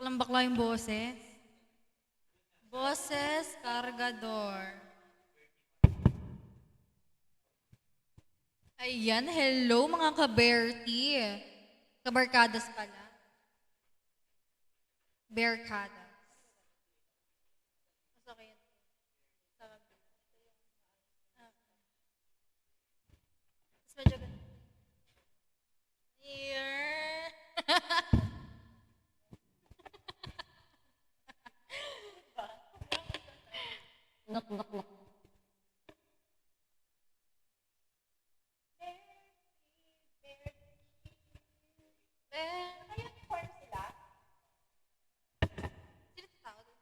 Baklang-bakla yung boses. Boses Cargador. Ayan, hello mga ka-Bertie. Kabarkadas pala. Bearkadas. Mas okay yun. Sa kabila. Ah, mas medyo ganun. Here. Knock, knock, knock. Naka-uniform sila? Sino sa tao doon?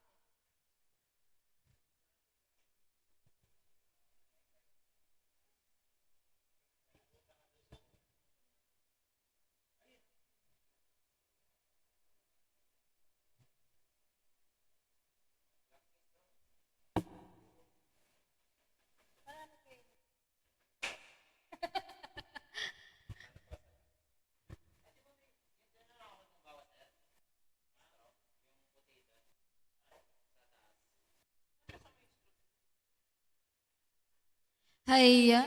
Hiya.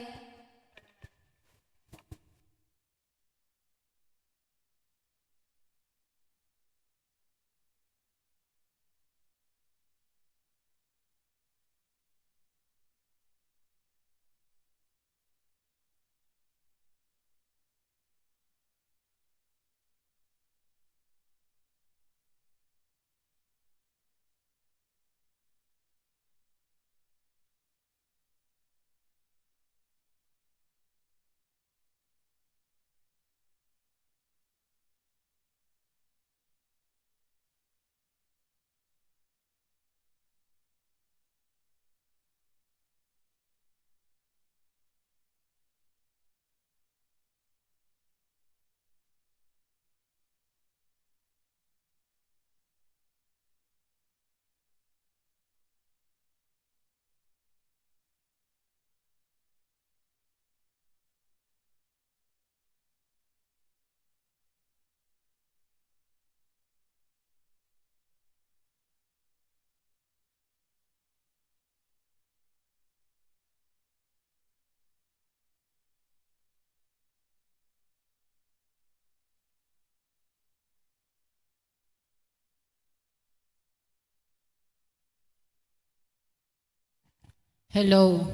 Hello.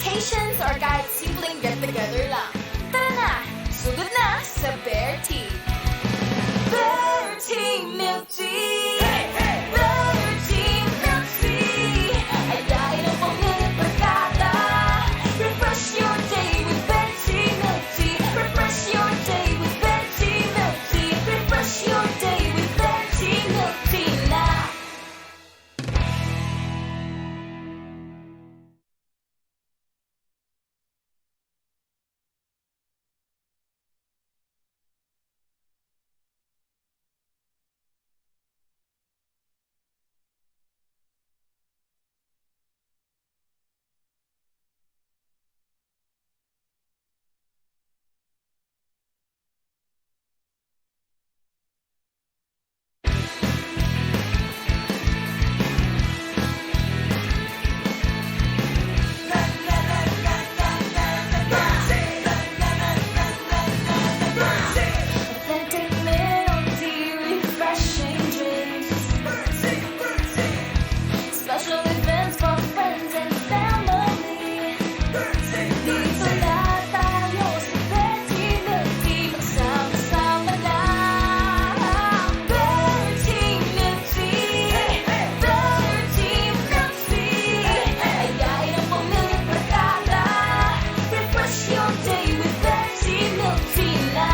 occasions, or kahit simpleng get-together lang. Tara na! Sugod na sa Bear Tea! Bear Tea Milk Tea! Bear Tea Milk Tea! Ayain ang pamilyang barkada! Refresh your day with Bear Tea Milk Tea! Refresh your day with Bear Tea Milk Tea! Refresh your day with Bear Tea Milk Tea na! Authentic melody, refreshing drinks. Special events for friends and family. Dito na tayo sa Bear Tea Milk Tea. Magsama-sama lang. Bear Tea Milk Tea. Bear Tea Milk Tea. Ayain ang pamilyang barkada. Refresh your day with Bear Tea Milk Tea na.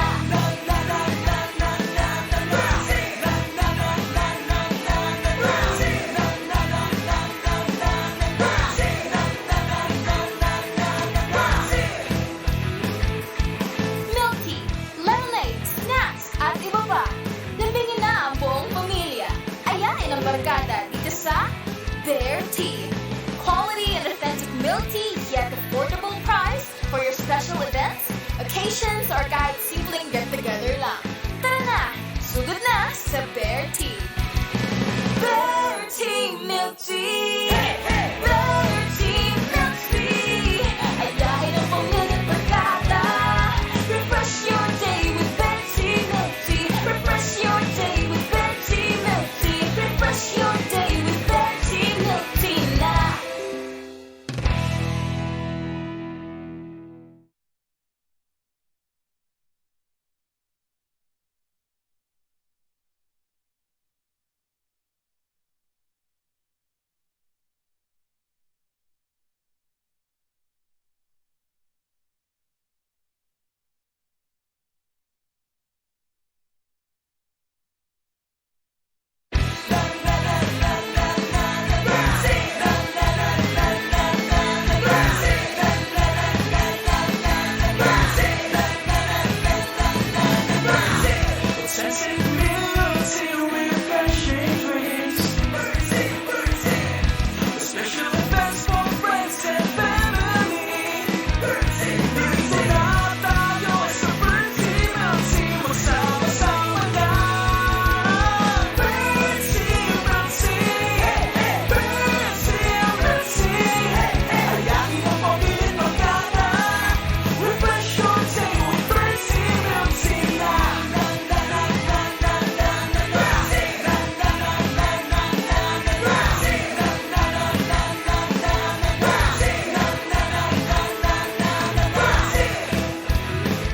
Milk tea, lemonade, snacks, at iba pa. Lambingin na ang buong pamilya. Ayain ang barkada dito sa Bear Tea. Quality and authentic milk tea, yet affordable price for your special events, occasions, or kahit simpleng get-together lang. Tara na! Sugod na sa Bear Tea. Bear Tea Milk Tea! Bear Tea Milk Tea! Ayain ang pamilyang barkada. Refresh your day with Bear Tea Milk Tea. Refresh your day with Bear Tea Milk Tea. Refresh your day with Bear Tea Milk Tea na. Sensing milk refreshing drinks. Special events for friends and family. Dito na tayo sa Bear Tea Milk Tea. Magsama-sama lang. Bear Tea Milk Tea. Bear Tea Milk Tea. Ayain ang pamilyang barkada. Refresh your day with Bear Tea Milk Tea na.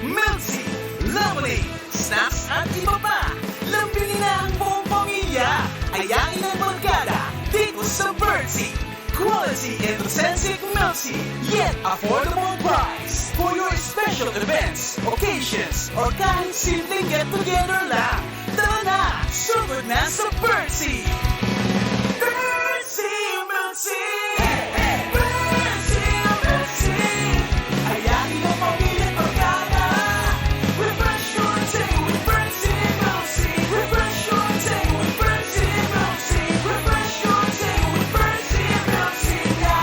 Milk tea, lemonade, snacks at iba pa. Lambingin na ang buong pamilya. Ayain ang barkada dito sa Bear Tea. Quality and authentic milk tea, yet affordable price. For your special events, occasions, or kahit simpleng get-together lang. Tara na, sugod na sa Bear Tea. Bear Tea Milk Tea. Bear Tea Milk Tea. Ayain ang pamilyang barkada. Refresh your day with Bear Tea Milk Tea. Refresh your day with Bear Tea Milk Tea. Refresh your day with Bear Tea Milk Tea na.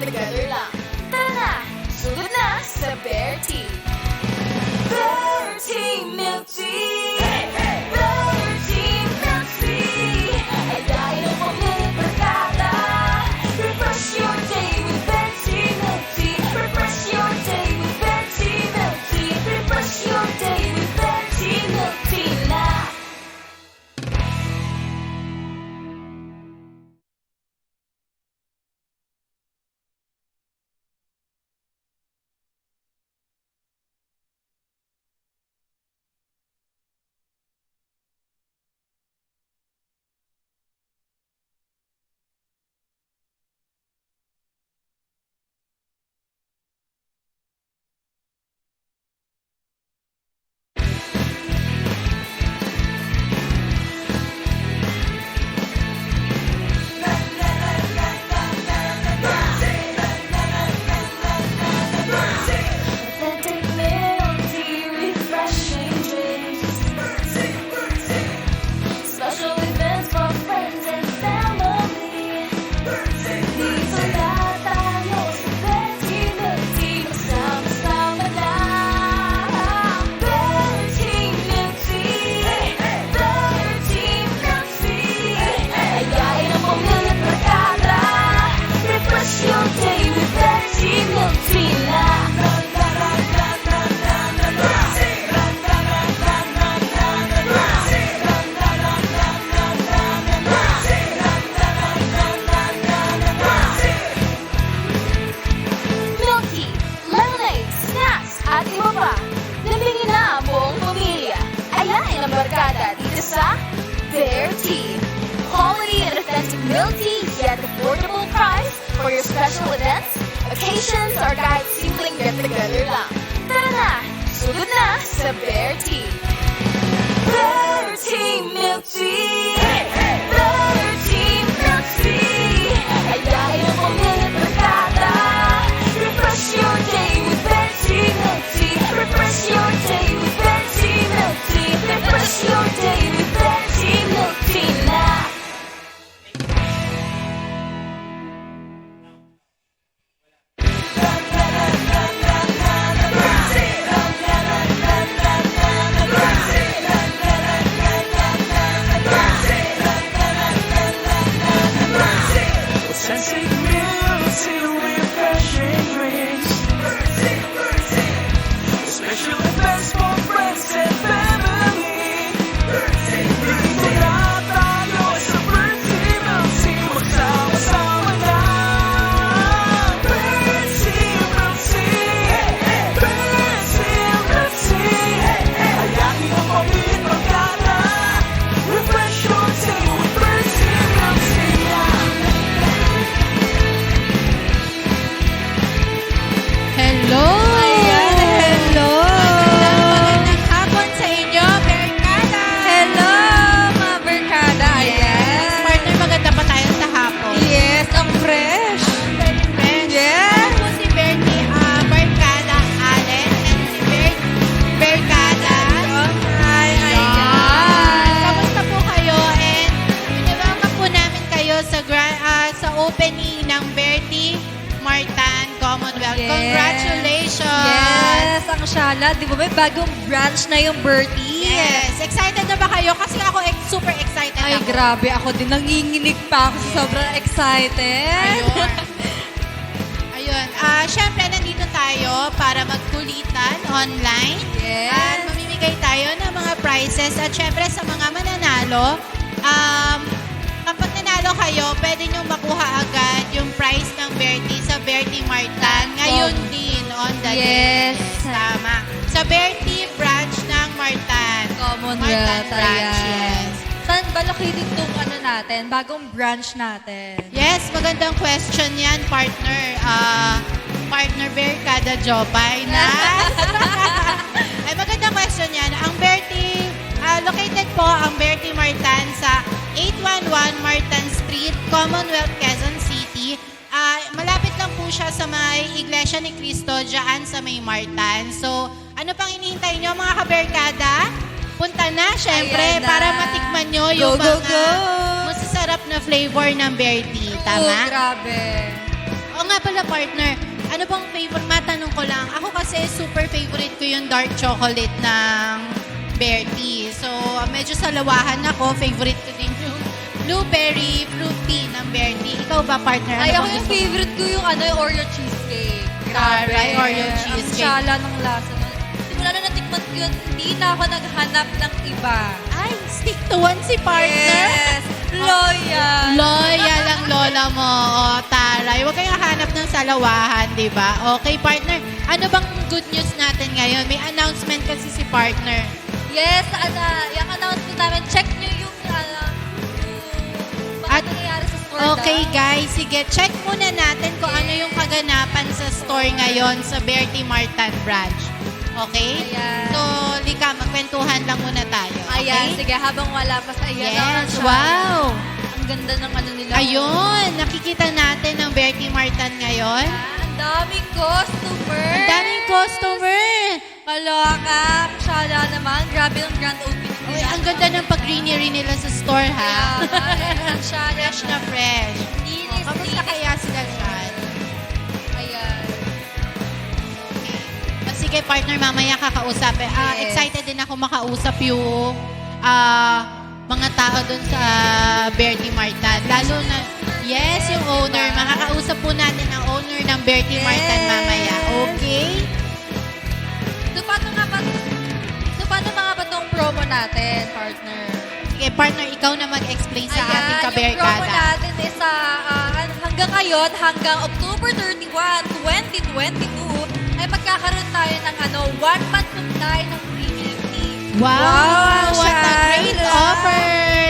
together lang. Tara na, sugod na sa Bear Tea. Bear Tea Milk Tea! Bear Tea Milk Tea! Ayain ang pamilyang barkada. Refresh your day with Bear Tea Milk Tea. Refresh your day with Bear Tea Milk Tea. Refresh your day with Bear Tea Milk Tea na. Authentic milk tea, refreshing drinks. Special events for friends and family. Dito na tayo sa Bear Tea Milk Tea. Magsama-sama lang. Bear Tea Milk Tea. Bear Tea Milk Tea. Ayain ang pamilyang barkada. Refresh your day with Bear Tea Milk Tea na. Milk tea, lemonade, snacks, at iba pa. Nabingin na ang buong pamilya. Ayain ang barkada dito sa Bear Tea. Quality and authentic milk tea, yet affordable price for your special events, occasions, or kahit simpleng get-together lang. Tara na, sugod na sa Bear Tea. Bear Tea Milk Tea! Bear Tea Milk Tea! Ayain ang pamilyang barkada. Refresh your day with Bear Tea Milk Tea. Refresh your day with Bear Tea Milk Tea. Refresh your day with Bear Tea Milk Tea na. Authentic milk tea, refreshing drinks. Special events for friends and family. Dito na tayo sa Bear Tea Milk Tea. Magsama-sama lang. Bear Tea Milk Tea. Bear Tea Milk Tea. Ayain ang pamilyang barkada. Refresh your day with Bear Tea Milk Tea. Hello! Ayan, hello! Magandang hapon sa inyo, Berkada! Hello, mga barkada! Ayan! Partner, maganda pa tayo sa hapon. Yes, ang fresh! Yes! Ako si Bertie, Berkada Allen, and si Berkada. Hi, ayan! Kamusta po kayo? And pinabama po namin kayo sa opening ng Bertie Martan Commonwealth. Yes. Congratulations! Yes, ang shala. Di ba may bagong branch na yung Bertie? Yes! Excited na ba kayo? Kasi ako super excited Ay, ako. grabe. Ako din, nanginginig pa ako. Sobrang excited. Ayun. Ayun. Syempre, nandito tayo para magkulitan online. Yes. At mamimigay tayo ng mga prizes. At syempre, sa mga mananalo, kapag nanalo kayo, pwede nyo makuha agad yung prize ng Bertie sa Bertie Martan. Ngayon din, on the day. Yes. Tama. Sa Bertie branch ng Martan. Commonwealth, Martan branch, ayan. yes. Saan ba located itong natin? Bagong branch natin. Yes, magandang question yan, partner. Partner Berkada Jopay na. Ay, magandang question yan. Ang Bertie, located po ang Bertie Martan sa 811 Martan Street, Commonwealth, Quezon City. Malapit lang po siya sa may Iglesia ni Cristo, dyan sa may Martan. So, ano pang hinihintay nyo mga kaberkada? Punta na, syempre, Ayan na. para matikman nyo yung Go, go, mga go. masasarap na flavor ng Bertie. Tama? Oh, grabe. O nga pala, partner, ano bang favorite? Matanong ko lang. Ako kasi super favorite ko yung dark chocolate ng Bertie. So, medyo salawahan ako. Favorite ko din yung blueberry fruity ng Bertie. Ikaw ba, partner? Ay, Ano ako bang yung gusto mo? favorite ko yung ano, yung Oreo cheesecake. Taray, Oreo Ang cheesecake. shala ng lasa nun. Simula na natikman ko yun, hindi na ako naghanap ng iba. Ay, stick to one si partner. Yes! Loyal! Loyal ang lola mo. O, taray. Huwag kayong hanap ng salawahan, di ba? Okay, partner. Ano bang good news natin ngayon? May announcement kasi si partner. Yes, yung announcement namin, check nyo yung mga At- nangyayari sa store. Okay, guys. Sige, check muna natin kung ano yung kaganapan sa store ngayon sa Bertie Martan branch. Okay? Ayan. So, Lika, magkwentuhan lang muna tayo. Okay? Ayan, sige, habang wala pa sa ayan. Yes, wow. Ang ganda ng ano nila. Ayun, nakikita natin ang Bertie Martan ngayon. Ang daming customer. Ang daming customer. Kaloka. Shala naman. Grabe yung grand opening Uy, nila. ang ganda ng pag-greenery nila sa store, ha? Ang shala. Fresh na fresh. Linis, Kamusta linis. kaya sila dyan? Ayan. Okay. Sige, partner, mamaya kakausapin. Yes. Excited din ako makausap yung mga tao dun sa Bertie Martan. Lalo na, yes, yung owner. Makakausap po natin ang owner ng Bertie Yes. Martan mamaya. Okay? So, paano mga ba tong promo natin, partner? Sige, partner, ikaw na mag-explain sa ating Yung promo kaberkada. natin is hanggang ngayon, hanggang October 31, 2022, ay magkakaroon tayo ng 1-month supply ng free milk tea. Wow! What a Shala. great offer!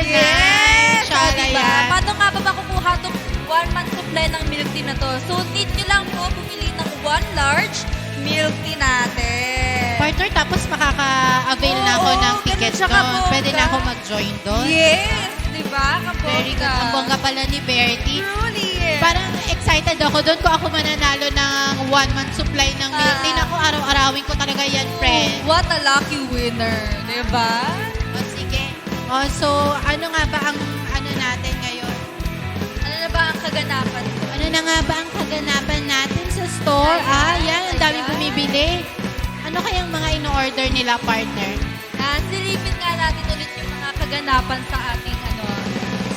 Yes! Shala So, diba? yan. Paano nga ba makukuha itong 1-month supply ng milk tea na to? So, need nyo lang po bumili ng 1 large milk tea natin. Partner, tapos makaka-avail na ako Oo, ng tickets ganun siya doon. kabongga. Pwede na ako mag-join doon. Yes! Diba? Very good. Ang bongga pala ni Bertie. Truly. Parang excited ako doon kung ako mananalo ng 1-month supply ng milk tea. Ako, araw-arawin ko talaga yan, friend. What a lucky winner. Diba? O, sige. O, so, ano nga ba ang ano natin ngayon? Ano na ba ang kaganapan ko? Ano na nga ba ang kaganapan natin sa store? Yan. Ang daming bumibili. Ano kayang mga ino-order nila, partner? Silipin nga natin ulit yung mga kaganapan sa ating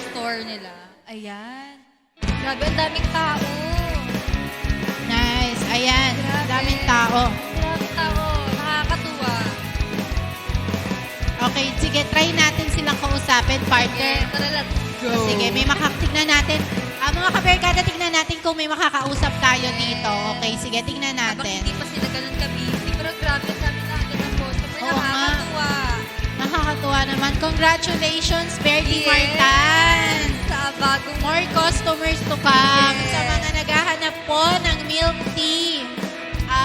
store nila. Ayan. Grabe, ang daming tao. Nice. Ayan. Ang Grabe. daming tao. Grabe tao. Nakakatuwa. Okay, sige. Try natin silang kausapin, partner. Okay, tara, let's go. O, sige, may tignan natin. Mga kaberkada, tignan natin kung may makakausap tayo dito. Okay, sige, tignan Habang natin. hindi pa sila ganun ka-busy. Pero grabe, sabi na agad ng customer. Oo nga. Nakakatuwa. Nakakatuwa naman. Congratulations, Bertie Yes. Martan! Sa bagong More customers to come. Yes. Sa mga naghahanap po ng milk tea,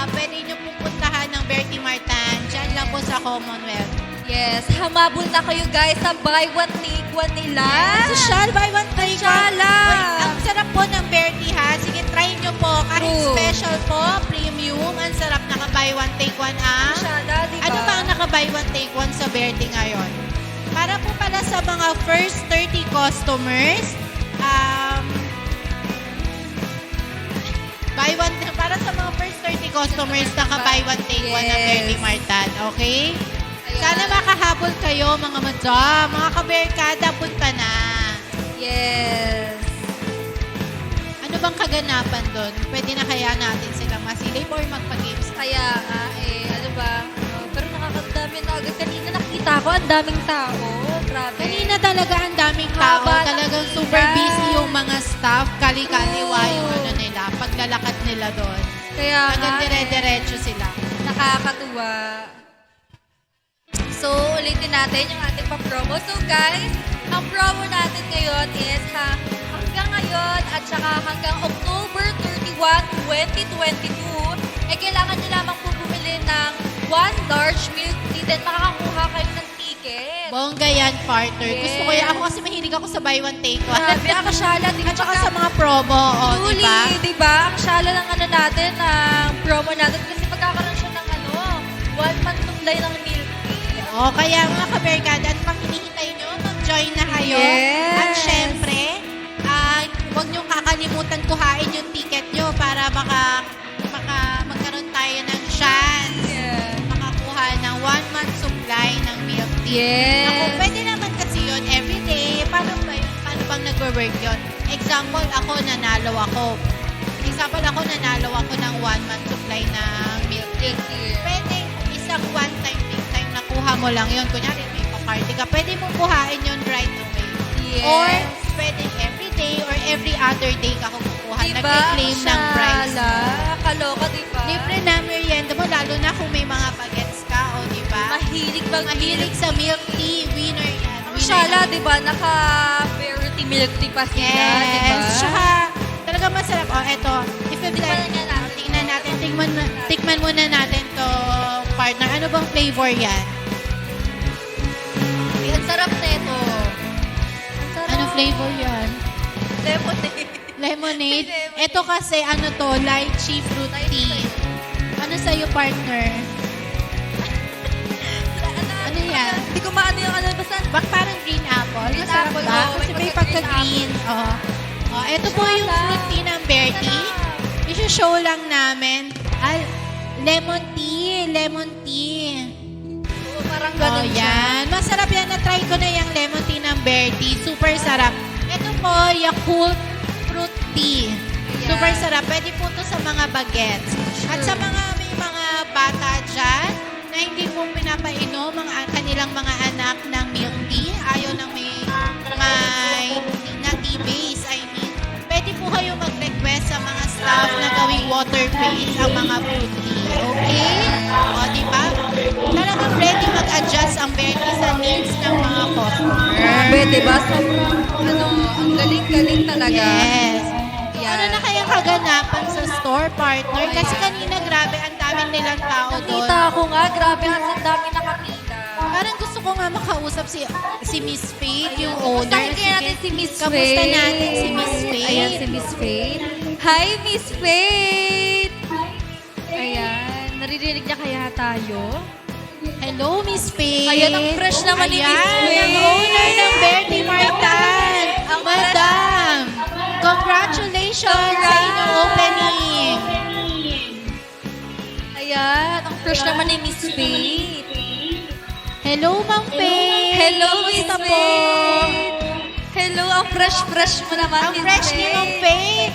pwede nyo pupuntahan ng Bertie Martan. Diyan lang po sa Commonwealth. Yes, hamabol na kayo guys sa buy one take one nila. Social, buy one, take one. Shala. Uy, ang sarap po ng Bertie, ha? Sige, try nyo po. Kahit True. special po, premium. Ang sarap naka-buy one, take one, Shala, diba? Ano ba ang naka-buy one, take one sa Bertie ngayon? Para po pala sa mga first 30 customers, buy one, para sa mga first 30 customers, naka-buy one, take one ng Yes. Bertie Martan. Okay? Ayan. Sana makahabol kayo, mga madam. Mga kaberkada, punta na. Yes. Ano bang kaganapan doon? Pwede na kaya natin silang masilip or magpa-games? Kaya nga, ano ba? Pero nakakadami na agad. Kanina nakita ko, ang daming tao. Grabe. Kanina talaga ang daming tao. Haba ng Talagang super pila. busy yung mga staff. Kali-kaliwa Oo. yung ano nila. Paglalakad nila doon. Kaya nga, Hanggang dire-diretso sila. nakakatuwa. So, ulitin natin yung ating pa-promo. So, guys, ang promo natin ngayon is hanggang ngayon at saka hanggang October 31, 2022, kailangan nyo lamang po bumili ng 1 large milk tea. Then, makakakuha kayo ng ticket. Bongga yan, partner. Yes. Gusto ko yan. Ako kasi mahilig ako sa buy one, take one. Grabe, ang kasyala. At saka sa mga promo. O, Truly, diba? diba? Ang syala ng natin, ng promo natin. Kasi magkakaroon siya ng 1-month supply ng milk tea. O, kaya mga kaberkada, ano pang hinihintay nyo? Mag-join na kayo. Yes. At syempre, huwag nyo kakalimutan kuhain yung ticket nyo para magkaroon tayo ng chance Yeah. makakuha ng 1 month supply ng milk tea. Yes. Ako, pwede naman kasi yun everyday. Paano bang nag-work yun? Example, ako nanalo ako ng 1 month supply ng milk tea. Pwede isang one time, big time nakuha mo lang yun. Kunyari, may pa-party ka. Pwede mo kuhain yun right away. Yes. Or pwede every day or every other day ka kukuha. Diba? Nag-claim ng price. Shala. Kaloka, diba? Libre na merienda mo, lalo na kung may mga bagets ka, o diba? Mahilig sa milk tea, winner yan. Ang shala, diba? Naka-purity milk tea pa sila, diba? Yes. Tsaka, talaga masarap. O, eto. If you like, tingnan natin. Tikman muna natin to, partner. Ano bang flavor yan? Ay, ang sarap nito. Ang sarap. Ano flavor yan? Lemonade. Lemonade. Ito kasi, ano to, lychee fruit tea. Ano sa'yo, partner? Ano yan? Hindi ko maano yung ano. Basta, Parang green apple. Green Masarap apple, ba? oo. Kasi May may pagka-green. Oo. Oh, ito po yung fruit tea ng Bear Tea. I-show lang namin. Lemon tea. Lemon tea. oo, parang Oh, ganun siya. yan. Masarap yan. Na-try ko na yung lemon tea ng Bear Tea. Super sarap. Ito po, Yakult fruit tea. Ayan. Super sarap. Pwede po to sa mga bagets. At sa mga may mga bata dyan na hindi po pinapainom ang kanilang mga anak ng milk tea, ayaw ng may na tea-base, I mean, pwede po kayo mag-request sa mga staff na gawing water-based ang mga fruit tea. Okay? O, di ba? Talagang ready mag-adjust ang Bear Tea sa needs ng mga customer. Grabe, diba? Sobrang, ang galing-galing talaga. Yes. Yan. Ano na kayang kaganapan sa store, partner? Kasi kanina, grabe, ang dami nilang tao doon. Nakita ko nga, grabe, ang dami nakakita. Parang gusto ko nga makausap si Miss Faith, yung owner. Kamustahin kaya natin si Miss Faith. Kamusta natin si Miss Faith? Ayan, si Miss Faith. Hi, Miss Faith! Ayan, naririnig niya kaya tayo? Hello, Miss Faith. Ayan, ang fresh naman ni Miss Ayan, Faith. ang owner ng Bertie Martan. Ang Madam, congratulations sa inyong opening. Ayan, ang fresh naman ni Miss Faith. Hello, Ma'am Faith. Hello, Miss Kamusta po? Faith! Hello, ang fresh mo naman, Ang fresh ni Ma'am Faith.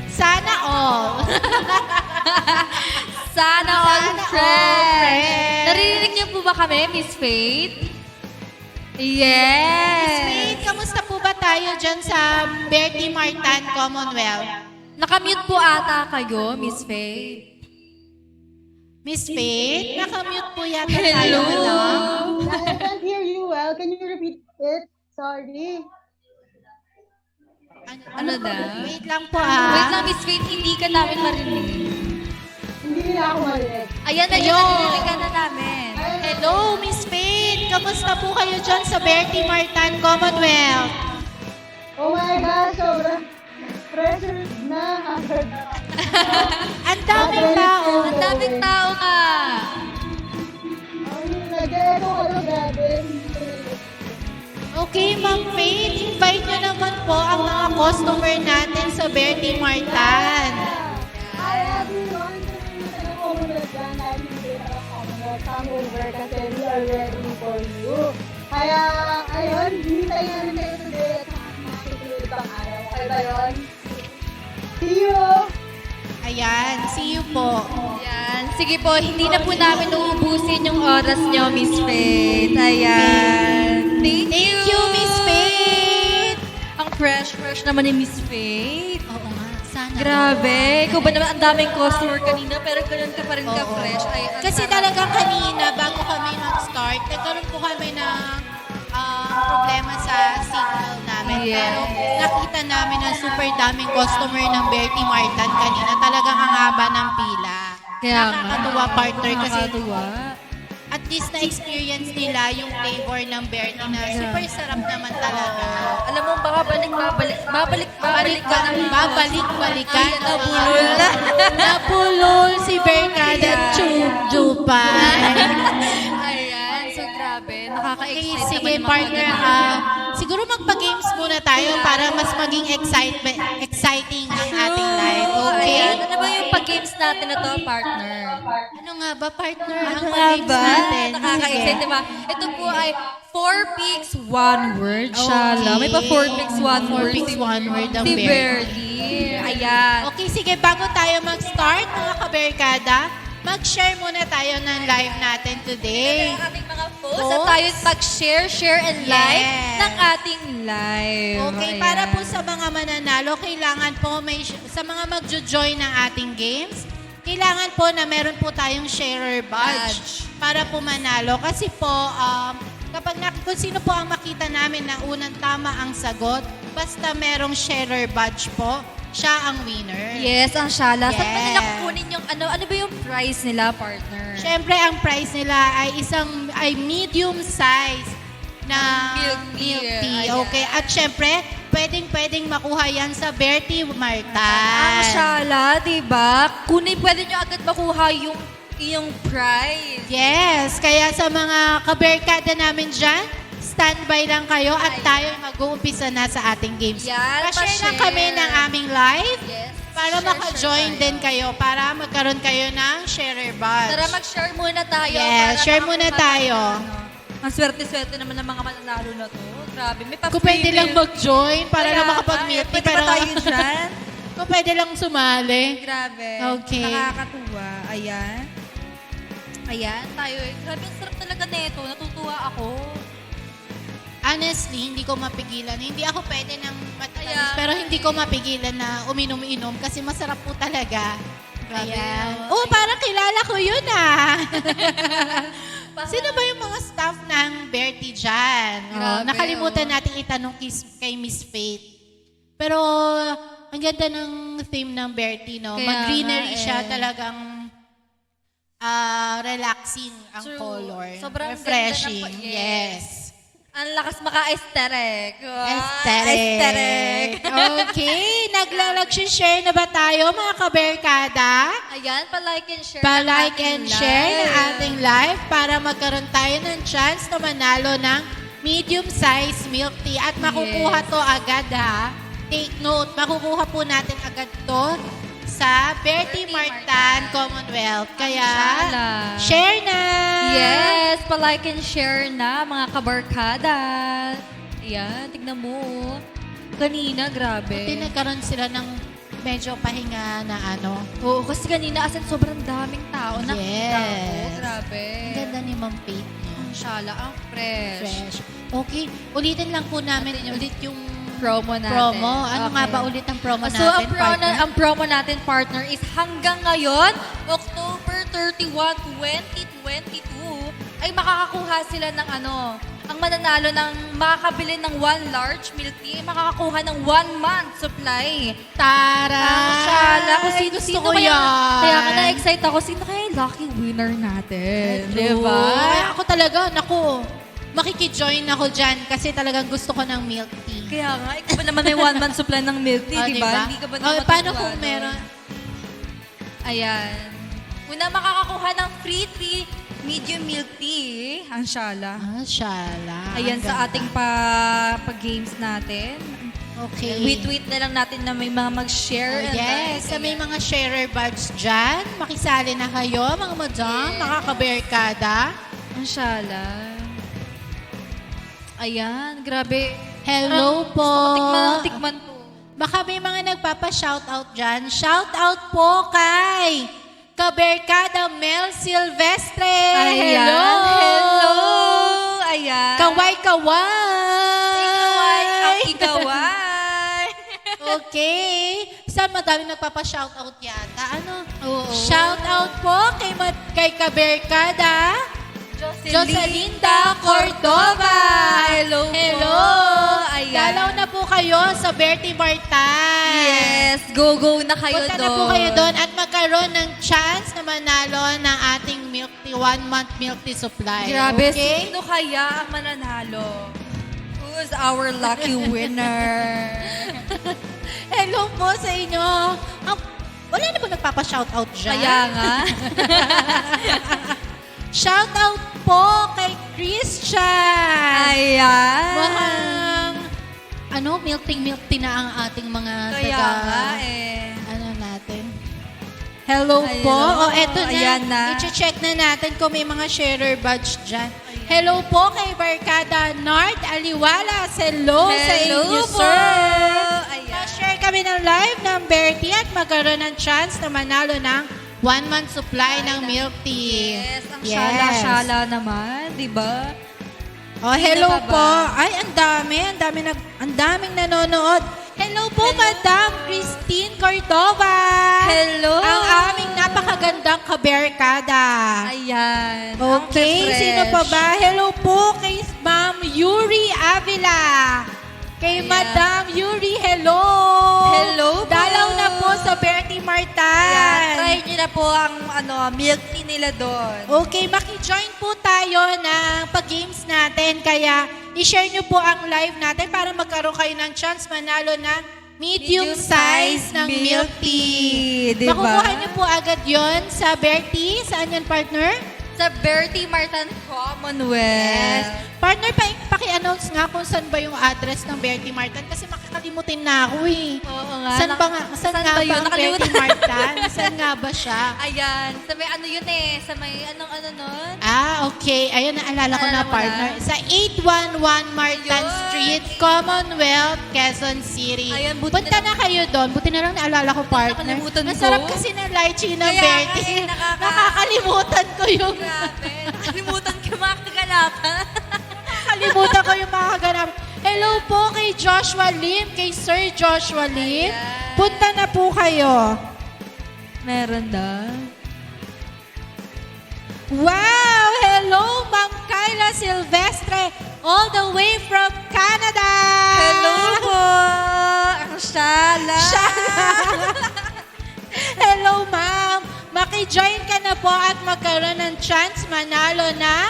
Sana all. Sana all Sana all fresh. fresh. Naririnig niyo po ba kami, Miss Faith? Miss Yes. Faith, kamusta po ba tayo dyan sa Bertie Martan Commonwealth? Nakamute po ata kayo, Miss Faith. Miss Faith, nakamute po yata Hello. tayo. Hello. I can't hear you well. Can you repeat it? Sorry. Ano daw? Wait lang po Wait lang, ah. Miss Faith, hindi ka namin marinig. Hindi nila ako marinig. Ayan, Ayun. naririnig ka na namin. Hello, Miss Faith. Kamusta po kayo dyan sa Bertie Martan Commonwealth? Oh my gosh, sobrang pressure na agad. Ang daming tao. Ang daming tao nga. Ay, nag-echo ko to, grabe. Okay, Ma'am Faith, invite nyo naman po ang mga customer natin sa Bertie Martan. Hi everyone! Nag-comment dyan dahil hindi ka come over kasi we are ready for you. Kaya, ayun, hintayin namin kayo today at makikilid pang araw. Okay ba yun? See you! Ayan, see you po. Ayan. Sige po, hindi na po namin uubusin yung oras nyo, Miss Faith. Ayan. Thank you, Miss Faith. Ang fresh naman ni Miss Faith. Oo nga, sana. Grabe. Ikaw ba naman ang daming customer kanina pero ganun ka pa rin ka Oo. fresh. Ay, ang Kasi sarap. talagang kanina, bago kami mag-start, nagkaroon po kami ng problema sa signal namin. Yes. Pero nakita namin na super daming customer ng Bertie Martan kanina. Talagang ang haba ng pila. Kaya nga. Nakakatuwa, partner, kasi Nakakatuwa. at least na-experience nila yung flavor ng Bertie na super sarap naman talaga. Alam mo, baka babalik ka na. Babalik-balikan. Ay, nabulol na. Napulol si Berkada Chubjupan. Ayan, so grabe. Okay, Nakaka-excite sige naman yung mga partner. ganun. Siguro magpa-games muna tayo para mas maging exciting ang ating live. Okay? Ayan, ano ba yung games natin na to, partner? Ano nga ba, partner? Ang Ano mga nga games ba? natin. Nakaka-excite, Sige. diba? Ito po ay 4 picks, 1 word. Shala. May pa 4 picks, 1 4 word. picks, 1 word ang Si Bertie. Bertie. Ayan. Okay, sige, bago tayo mag-start, mga kaberkada, mag-share muna tayo ng live natin today. Ang ating mga posts Posts? at tayo mag-share, share, and like Yes. ng ating live. Okay, Ayan. para po sa mga mananalo, kailangan po sa mga magjo-join ng ating games, kailangan po na meron po tayong sharer badge para po manalo. Kasi po, kung sino po ang makita namin na unang tama ang sagot, basta merong sharer badge po, siya ang winner. Yes, ang shala. Saan ba nila Yes. kukunin yung ano ba yung price nila, partner? Siyempre, ang price nila ay medium size na Milk tea. Ayan. Okay. At siyempre, pwedeng makuha yan sa Bertie Marta. Ang shala, diba? Pwede nyo agad makuha yung prize. Yes. Kaya sa mga kaberkada namin dyan, standby lang kayo at tayo mag-uumpisa na sa ating games. Yan, Pa-share lang pa-share. kami ng aming live Yes. para Share, maka-join share din kayo, para magkaroon kayo ng sharer badge. Tara, mag-share muna tayo. Yes, para share muna makakuha tayo. ng Ang swerte-swerte naman ng mga mananalo na to. Grabe, may pa Kung pwede lang mag-join para lang makapag-meet. Pwede ba tayo dyan? Kung pwede lang sumali. Grabe. Okay. Nakakatuwa. Ayan. Ayan, tayo. Grabe, ang sarap talaga nito. Natutuwa ako. Honestly, hindi ko mapigilan. Hindi ako pwede ng matamis, Kaya- pero hindi ko mapigilan na uminom-inom kasi masarap po talaga. Grabe. Ayan. Oh, parang kilala ko yun ah. Sino ba yung mga staff ng Bertie dyan? Grabe, Nakalimutan natin itanong kay Miss Faith. Pero ang ganda ng theme ng Bertie, no? Kaya Mag-greenery nga, siya, eh. talagang relaxing ang True. color. Sobrang refreshing. ganda ng Yes. Ang lakas maka-aesthetic. Wow. Aesthetic. Okay, naglalag-share na ba tayo mga kaberkada? Ayan, pa-like and share. Pa-like ng and ating share ng live. ating live para magkaroon tayo ng chance na manalo ng medium-size milk tea. At makukuha to agad ha. Take note, makukuha po natin agad to sa Bertie Bertie Martan Martan. Commonwealth. Kaya, Sala. share na! Yes, pa-like and share na mga kabarkada. Ayan, tignan mo. Kanina, grabe. Buti nagkaroon sila ng medyo pahinga na ano. Oo, kasi kanina as in sobrang daming tao. Yes. Nakita ko, grabe. Ang ganda ni Ma'am Faith niya. Ang shala, ang fresh. Fresh. Okay, ulitin lang po namin ulit yung Promo natin. promo. Ano nga Okay. ba ulit ang promo So, natin, ang promo natin, partner, is hanggang ngayon, October 31, 2022, ay makakakuha sila ng ang mananalo ng makakabili ng 1 large milk tea, ay makakakuha ng 1 month supply. Tara! Ang shala. Kung Gusto sino ko kaya, yan. kaya ka na-excite ako, sino kaya yung lucky winner natin? True. Diba? Ay, ako talaga, naku, makikijoin ako dyan kasi talagang gusto ko ng milk tea. Kaya nga, ikaw ba naman may 1 month supply ng milk tea, Oh, di diba? ba? Hindi ka ba Oh, naman paano matutuwa kung doon? meron? Ayan. Una makakakuha ng free tea, medium milk tea. Ang shala. Ah, shala. Ayan Ang sa ganda. ating pag-games natin. Okay. Tweet na lang natin na may mga mag-share. Oh, and yes, like. sa may mga sharer badge dyan, makisali na kayo, mga madam, Yes. mga kaberkada. Ang shala. Ayan, grabe. Hello po. Gusto ko tikman po. Baka may mga nagpapa-shoutout dyan. Shoutout po kay Kaberkada Mel Silvestre. Ayan. Hello. Hello. Ayan. Kaway-kaway. Ikaway. Ang ikaway. Okay. Saan madami nagpapa-shoutout yata? Ano? Oo. Shoutout po kay Kaberkada Joselinda Cordova. Hello po. Hello. Ayan. Dalaw na po kayo sa Bertie Martan. Yes, go na kayo Punta doon. na po kayo doon at magkaroon ng chance na manalo ng ating milk tea, 1 month milk tea supply. Grabe, Okay? sino kaya ang mananalo? Who's our lucky winner? Hello po sa inyo. Wala na po nagpapa-shoutout dyan? Kaya nga. Shoutout po kay Christian. Ayan. Mukhang, milk tea na ang ating mga Kaya nga eh. ano natin. Hello Ayun, po. oh, Eto na. ayan na. I-check na natin kung may mga sharer badge dyan. Hello po kay Barkada Nard Aliwala. Hello sa inyo, po. sir. Ayan. Share kami ng live ng Bertie at magkaroon ng chance na manalo ng 1 month supply ng milk tea. Yes, ang shala-shala naman, di ba? Oh, Sino hello pa ba? po. Ay, ang daming nanonood. Hello po, Madam Christine Cordova. Hello. Ang aming napakagandang kaberkada. Ayan. Okay, ang sino pa ba? Hello po kay Ma'am Yuri Avila. Kay Ayan. Madam Yuri, hello. Hello po. Dalaw na po sa Bertie Ayan, Martan. try nyo na po ang milk tea nila doon. Okay, maki-join po tayo ng pag-games natin. Kaya, i-share nyo po ang live natin para magkaroon kayo ng chance manalo ng medium size ng milk tea. Diba? Makukuha nyo po agad yon sa Bertie. Saan yan, partner? Sa Bertie Martan Commonwealth. Yes. Partner, paki-announce nga kung saan ba yung address ng Bertie Martan kasi makakalimutin na ako eh. Oo nga. Saan ba ba yun? ang Nakalimutan. Bertie Martan? Saan nga ba siya? Ayan. Sa may ano yun eh. Sa may anong ano nun? Ah, okay. Ayun, naalala ko na, Naalala mo na? partner. Sa 811 Martan Ayun. Street, Commonwealth, Quezon City. Ayun, buti Punta na na kayo doon. Buti na lang naalala ko, partner. nakalimutan ko. Masarap kasi ng lychee ng Kaya Bertie. nga eh, Nakakalimutan ko yung... Grabe. Nakalimutan ko yung mga kaganapan. Nakalimutan ko yung mga ganap. Hello po kay Joshua Lim, kay Sir Joshua Lim. Ayan. Punta na po kayo. Meron daw. Wow! Hello, Ma'am Kyla Silvestre, all the way from Canada! Hello po! Ang shala! Hello, ma'am! Maki-join ka na po at magkaroon ng chance manalo ng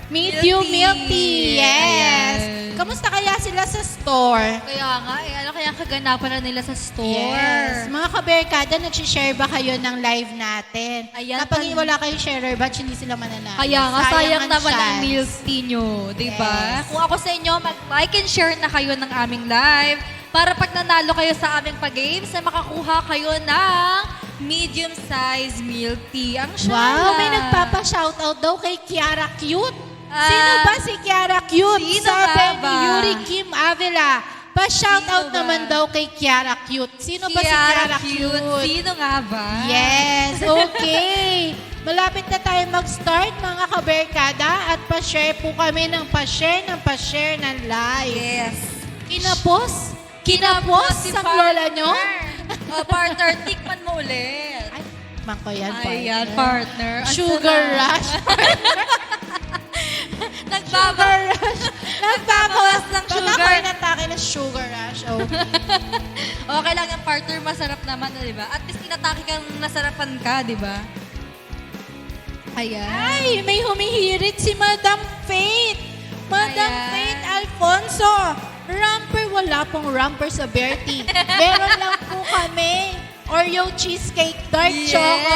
medium milk tea. Yes! Ayan. Kamusta kaya sila sa store? Kaya nga, eh, ano kaya ang kaganapan na nila sa store? Yes. Mga kaberkada, nag-share ba kayo ng live natin? Ayan, Kapag wala kayong sharer batch, hindi sila mananalo. Kaya nga, sayang ang naman ang chance. milk tea nyo, di ba? Yes. Kung ako sa inyo, mag-like and share na kayo ng aming live para pag nanalo kayo sa aming pag-games, na makakuha kayo ng medium size milk tea. Ang shala! Wow, may nagpapa-shoutout daw kay Kiara Cute. Ah, Sino ba si Kiara Cute? sino Sabi nga ni ba? Yuri Kim Avila. Pa-shoutout Sino ba? naman daw kay Kiara Cute. Sino ba si Kiara Cute? Sino nga ba? Yes, okay. Malapit na tayo mag-start mga kaberkada at pa-share po kami ng pa-share ng live. Yes. Kinapos? Kinapos si sa lola nyo? Partner, tikman mo ulit. Ay, mangko yan, partner. Ayan, partner. Ang Sugar sarap. rush. Sugar rush. Nagbabawas ng Baka sugar. ako inatake na sugar rush. Okay. Okay lang yung partner, masarap naman, di ba? At least inatake kang nasarapan ka, di ba? Ayan. Ay, may humihirit si Madam Faith. Madam Ayan. Faith Alfonso. Rumper, wala pong rumper sa Bertie. Meron lang po kami. Oreo cheesecake, dark Yes. choco,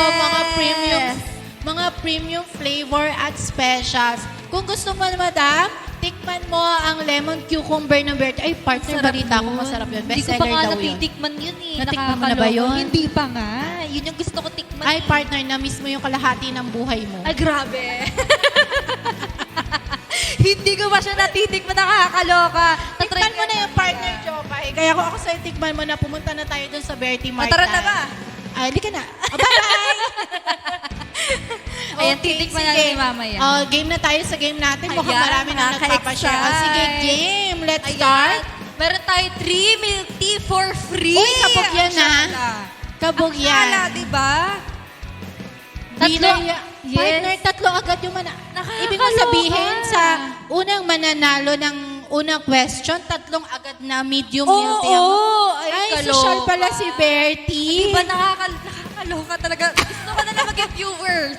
mga premium flavor at specials. Kung gusto mo, madam, tikman mo ang lemon cucumber ng Bertie. Ay, partner, Sarap balita ko yun. masarap yun. Hindi ko pa Bestseller nga daw yun. natitikman yun eh. Natikman mo na ba Nakakaloko. yun? Hindi pa nga. Yun yung gusto ko tikman. Ay, partner, na-miss mo yung kalahati ng buhay mo. Ay, grabe. Hindi ko pa siya natitikman. Nakakaloka. Tikman mo na yung partner, Jopay. Kaya kung ako sa'yo, tikman mo na, pumunta na tayo dun sa Bertie Martan. Tara na ba? Ay, hindi ka na. Oh, bye-bye! Ayan, titikman sige. natin mamaya. Oh, game na tayo sa game natin. Mukhang Ayan, marami na nagpapashare. Oh, nakaka-excite. sige, game. Let's Ayan. start. Meron tayo 3 milk tea for free. Uy, kabog yan, Ang ha? shala. Kabog Ang shala, yan. di ba? Tatlo. Yes. Partner, tatlo agad yung Nakakaloka. Ibig mo sabihin sa unang mananalo ng unang question, tatlong agad na medium milk tea. Ay, social pala si Bertie. Di ba nakakaloka talaga? Gusto ko na lang maging viewers.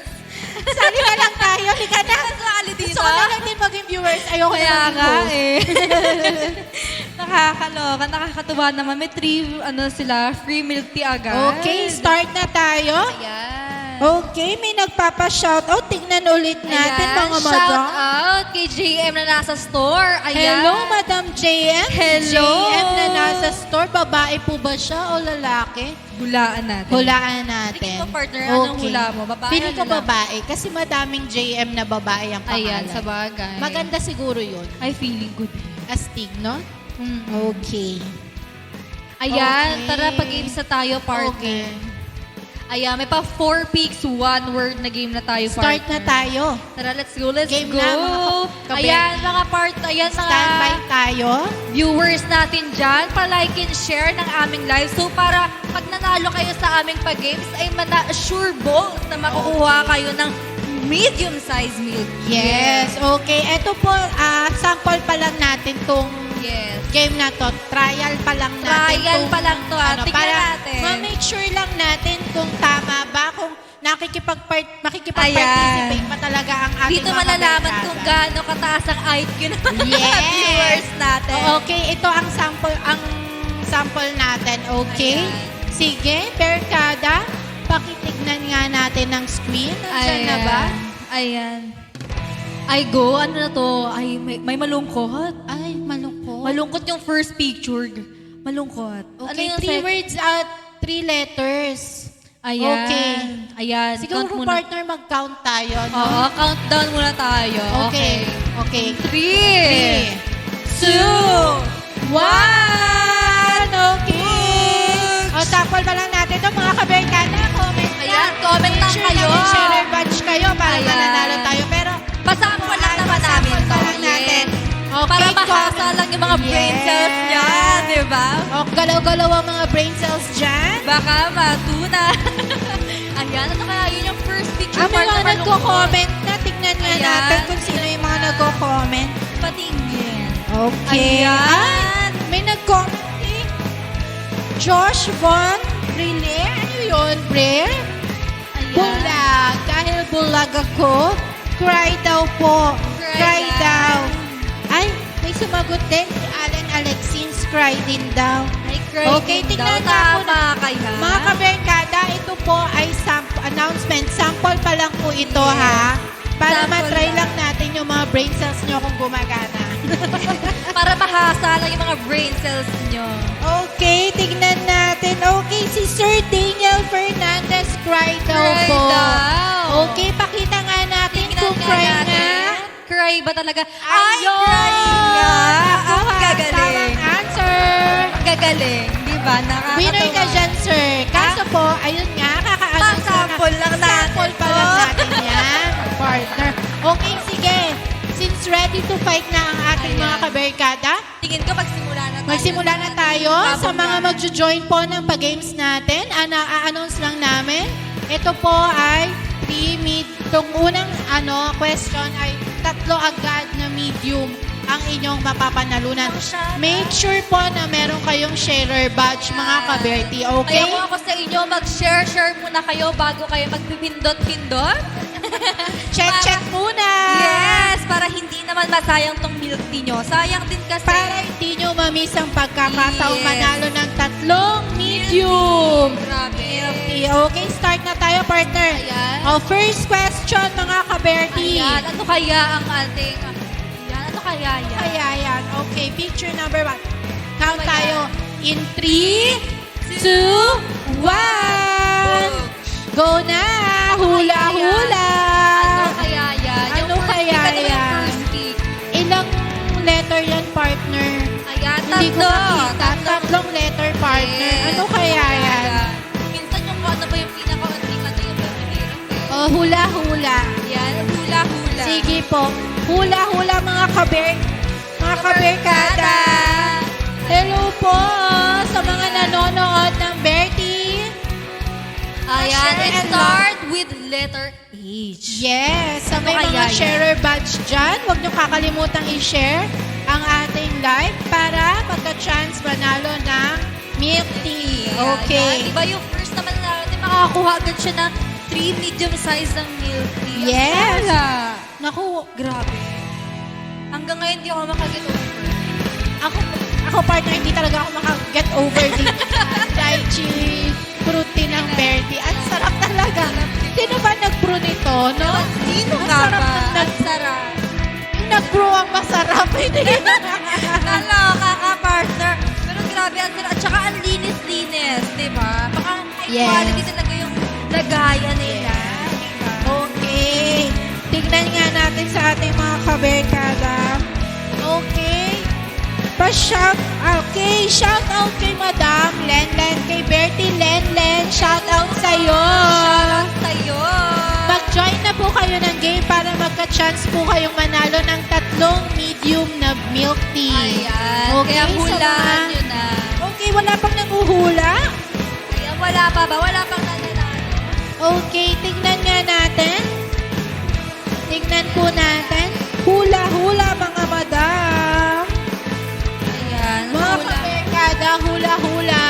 Sali na lang tayo. Lika na. Sali dito. Gusto ko na lang din maging viewers. Ayoko Kaya na maging nga host. eh. Nakakaloka, nakakatuwa naman. May 3, free milk tea agad. Okay, start na tayo. Ayan. Okay, may nagpapa-shoutout. Tignan ulit natin, Ayan, mga shout madam. out kay JM na nasa store. Ayan. Hello, Madam JM. Hello. JM na nasa store. Babae po ba siya o lalaki? Hulaan natin. Hulaan natin. Tingin mo, partner, anong hula mo? Babae Feeling o ko lalaki? babae. Kasi madaming JM na babae ang pangalan. Ayan, sa bagay. Maganda siguro yun. Ay, feeling good. Astig, no? Okay. Ayan, Okay. tara pag-games na tayo, partner. Okay. Ayan, may pa 4 picks, 1 word na game na tayo, partner. Start na tayo. Tara, let's go, let's Game go. na, mga kabe. Ayan, mga ayan, mga Standby tayo. viewers natin dyan, pa-like and share ng aming live. So, para pag nanalo kayo sa aming pag-games, ay sure balls na makukuha kayo ng medium-sized milk. Yes, okay. Ito po, sample pa lang natin tong Yes. game na to. Trial pa lang natin. Trial pa lang to, tingnan para natin. ma-make sure lang natin kung tama ba, kung makikipag-participate pa talaga ang ating Dito mga malalaman barkada. kung gaano kataas ang IQ ng mga Yes. viewers natin. Okay, ito ang sample natin. Okay? Ayan. Sige, Berkada, pakitignan nga natin ng screen. Nandiyan na ba? Ayan. Ay, go. Ano na to? Ay, may malungkot. Ay, malungkot. Malungkot yung first picture. Malungkot. Okay, Ano yung 3 words at 3 letters. Ayan. Okay. Ayan. Siguro, count muna. partner, mag-count tayo, no? Oo, countdown muna tayo. Okay. Okay. 3, 2, 1! Okay! O, sample ba lang natin ito, mga kaberkada? Comment lang. Ayan, comment lang Sure kayo. naman, share badge kayo para Ayan. mananalo tayo. Pero, Pasample lang naman namin pasample to. pa lang natin. Yes. Okay, Para mahasa comment. lang yung mga brain cells Yes. niya, di ba? O, galaw-galaw ang mga brain cells dyan. Baka matuna. Ayan, ano kaya yun yung first picture May mga na nagko-comment na. Tignan nga Ayan. natin kung sino yung mga nagko-comment. Patingin. Okay. Ayan. May nag-comment eh. Josh Von Brille. Ano yun, Bre? Ayan. Bulag. Dahil bulag ako, cry daw po. Cry Cry daw. daw. Ay, may sumagot din. Si Allen Alexins, cry din daw. Ay, cry Okay, din tingnan daw. na ako Tama kaya. Mga kaberkada, ito po ay announcement. Sample pa lang po ito, Yes. ha? Para Sample matry lang. lang natin yung mga brain cells nyo kung gumagana. Para mahasa lang yung mga brain cells nyo. Okay, tignan natin. Okay, si Sir Daniel Fernandez, cry daw Cry po. daw. Okay, pakita nga natin Tingnan kung nga cry natin. nga. Cry ba talaga? Ayun! Cry nga! Ang Aha, gagaling. tamang answer. Ang gagaling. Di ba? Nakakatawa. Winner ka dyan, sir. Kaso po, ayun nga, kaka-announce Sample lang natin. Sample pa lang natin yan, partner. Okay, sige. Since ready to fight na ang ating Ayan. mga kaberkada, Tingin ko magsimula na tayo. magsimula na tayo sa mga magjo-join po ng pag-games natin. A-announce lang namin. Ito po ay itong unang question ay 3 agad na medium ang inyong mapapanalunan. Make sure po na meron kayong sharer badge, mga kaberti. Okay? Kaya kung ako sa inyo, mag-share muna kayo bago kayo magpipindot-pindot. Check muna! Yes! Para hindi naman masayang tong milk tea nyo. Sayang din kasi. Para hindi nyo mamiss ang pagkakataong Yes. manalo ng 3 medium. Grabe. Okay, start na tayo, partner. Ayan. First question, mga kaberti. Ayan, ano kaya ang ating... Ayan, ano kaya yan? Kaya yan. Okay, picture number 1. Count Ayan. tayo. In 3, 2, 1. Go na! Hula-hula! Ano kaya yan? Ano kaya pick, yan? Yung first pick. Ilang letter yan, partner? Ayan, Hindi ko makita. Tatlong 3 letter, partner. Yes. Ano kaya yan? Minsan yung ano ba yung pinaka-unting ano yung mahirap eh. Oh, hula-hula. Ayan, hula-hula. Sige po. Hula-hula, mga kaberkada. Hello po sa mga nanonood ng Bertie. Ayan, Share it and start with letter H. Yes, sa may Ano kaya mga yan? sharer badge dyan, huwag niyo kakalimutang i-share ang ating live para magka-chance manalo ng milk tea. Okay. Ayan, diba yung first naman natin, makakakuha agad siya ng 3 medium size ng milk tea. Yes. Wala. Naku, Grabe. Hanggang ngayon, hindi ako makaget over. ako partner, hindi talaga ako maka-get over dito. Lychee fruity ng Bertie. Ang sarap talaga. Sino Sino nga Masarap ba? ng Ang sarap. Yung nag-brew ang masarap. Hindi. Naloka ka, partner. Pero grabe, ang sarap. At saka ang linis-linis, di ba? Baka high Yes. quality talaga yung lagaya nila. Diba? Okay. Tignan nga natin sa ating mga kaberkada. Okay. Pa-shout, okay, shout out kay Madam Lenlen, kay Bertie Lenlen, shout out sa'yo. Shoutout sa'yo. Mag-join na po kayo ng game para magka-chance po kayong manalo ng 3 medium na milk tea. Ayan. Kaya sa hulaan mga- nyo na. Okay, wala pang nanguhula. Kaya wala pa ba? Wala pang nananalo. Okay, tignan nga natin. Tignan po natin. Hula-hula mga madam. Ayan. Mga Hula. kaberkada, hula-hula.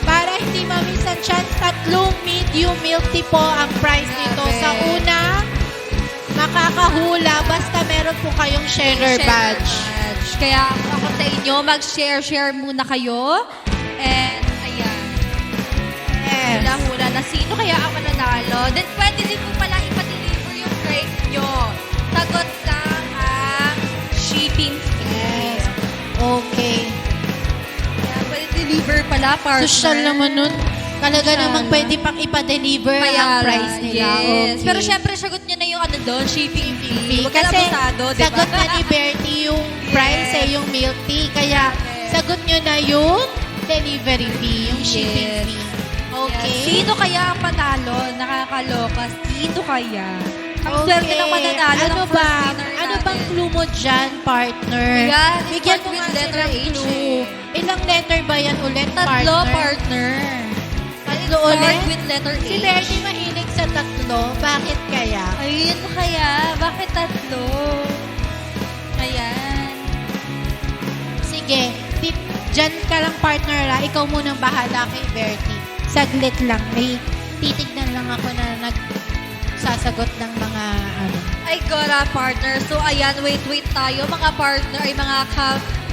Para hindi mamiss ang chance, 3 medium milk tea po ang price nito. Grabe. Sa una, makakahula basta meron po kayong sharer badge. Kaya ako sa inyo, mag-share muna kayo. And, ayan. Yes. Hula-hula na sino kaya ang mananalo. Then, pwede din po pala ipa-deliver yung price nyo. Sagot lang ang shipping fee. Yes. Okay. Kaya pwede deliver pala, partner. Social naman nun. Talaga Social. namang pwede pang ipa-deliver ang price nila. Yes. Okay. Pero syempre, sagot nyo na yung ano doon, shipping fee. Huwag ka Kasi abusado, di ba? sagot na ni Bertie yung price yung milk tea. Kaya sagot nyo na yung delivery fee, yung shipping Yes. fee. Okay. Yes. Sino kaya ang panalo? Nakakaloka. Sino kaya? Ang swerte ng mananalo Ano ng first ba? winner Ano natin. bang clue mo dyan, partner? Yan, Bigyan start mo with nga letter silang H clue. Ilang letter ba yan ulit, Tatlo, partner? partner. Tatlo Start ulit? with letter H. Si Bertie mahilig sa 3. Bakit kaya? Ayun kaya. Bakit tatlo? Ayan. Sige, dyan ka lang, partner, ha? Ikaw munang bahala kay Bertie. Saglit lang. May titignan lang ako na nagsasagot ng mga ano. Ay, gora, partner. So, ayan, wait tayo, mga partner, ay mga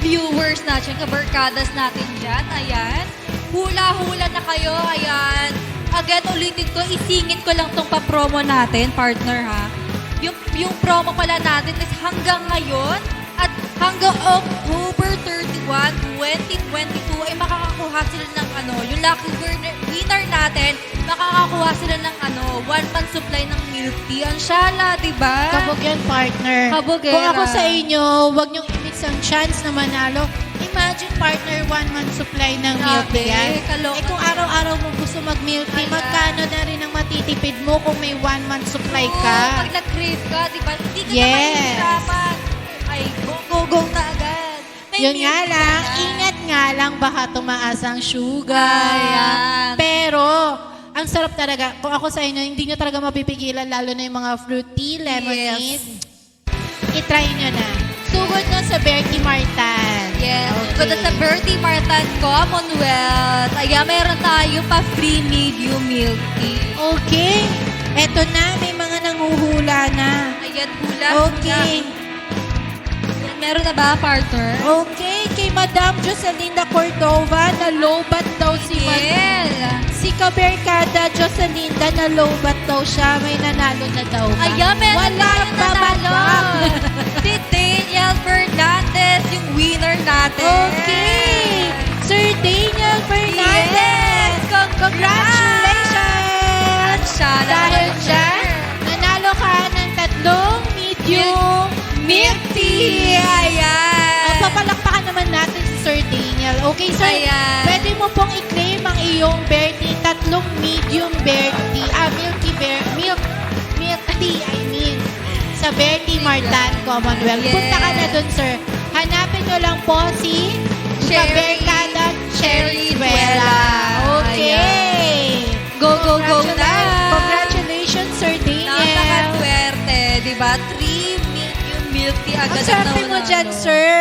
viewers natin, kabarkadas natin dyan. Ayan. Hula-hula na kayo. Ayan. Again, ulitin ko, isingit ko lang tong pa-promo natin, partner, ha. Yung promo pala natin is hanggang ngayon at hanggang October 31, 2022 ay makakakuha sila ng yung lucky winner natin, makakakuha sila ng 1-month supply ng milk tea. Ang syala, diba? Kabog yan, partner. Kabogera. Kung ako sa inyo, huwag niyong i-miss ang chance na manalo. Imagine, partner, 1-month supply ng milk tea yan. Kaloka. Kung araw-araw mo gusto mag-milk tea, Ayan. magkano na rin ang matitipid mo kung may 1-month supply ka? Oo, pag nag-crave ka, diba? Hindi ka Yes. na mahihirapan. Ay, go na agad. May Yun milk nga tea lang, na. ingat nga lang baka tumaas ang sugar. Ayan. Pero, ang sarap talaga. Kung ako sa inyo, hindi nyo talaga mapipigilan, lalo na yung mga fruit tea, lemonade. Yes. I-try nyo na. Sugod na sa Bertie Martan. Yes. Okay. Good sa Bertie Martan Commonwealth. Ayan, meron tayo pa free medium milk tea. Okay. Eto na, may mga nanguhula na. Ayan, hula. Okay. Hula. Meron na ba, partner? Okay, kay Madam Joselinda Cordova, na-lowbat daw si Yes. Si Kaberkada Joselinda, na-lowbat daw siya. May nanalo na daw ba? Ayan, meron Wala tayong pa nanalo. ba? Si Daniel Fernandez, yung winner natin. Okay. Sir Daniel Fernandez. Yes. Congratulations! Sana Dahil naman, dyan, nanalo ka ng 3 medium milk tea. Ayan. Papalakpakan naman natin si Sir Daniel. Okay, sir? Ayan. Pwede mo pong i-claim ang iyong Bertie, 3 medium Bertie, milk tea, I mean, sa Bertie Martan Commonwealth. Yes. Punta ka na dun, sir. Hanapin nyo lang po si Cherry. Kaberkada Cherry Duela. Duela. Okay. Go na. Congratulations, Sir Daniel. Napaka-swerte, di ba? 3 medium milk tea agad Ang swerte mo nanalo. dyan, sir.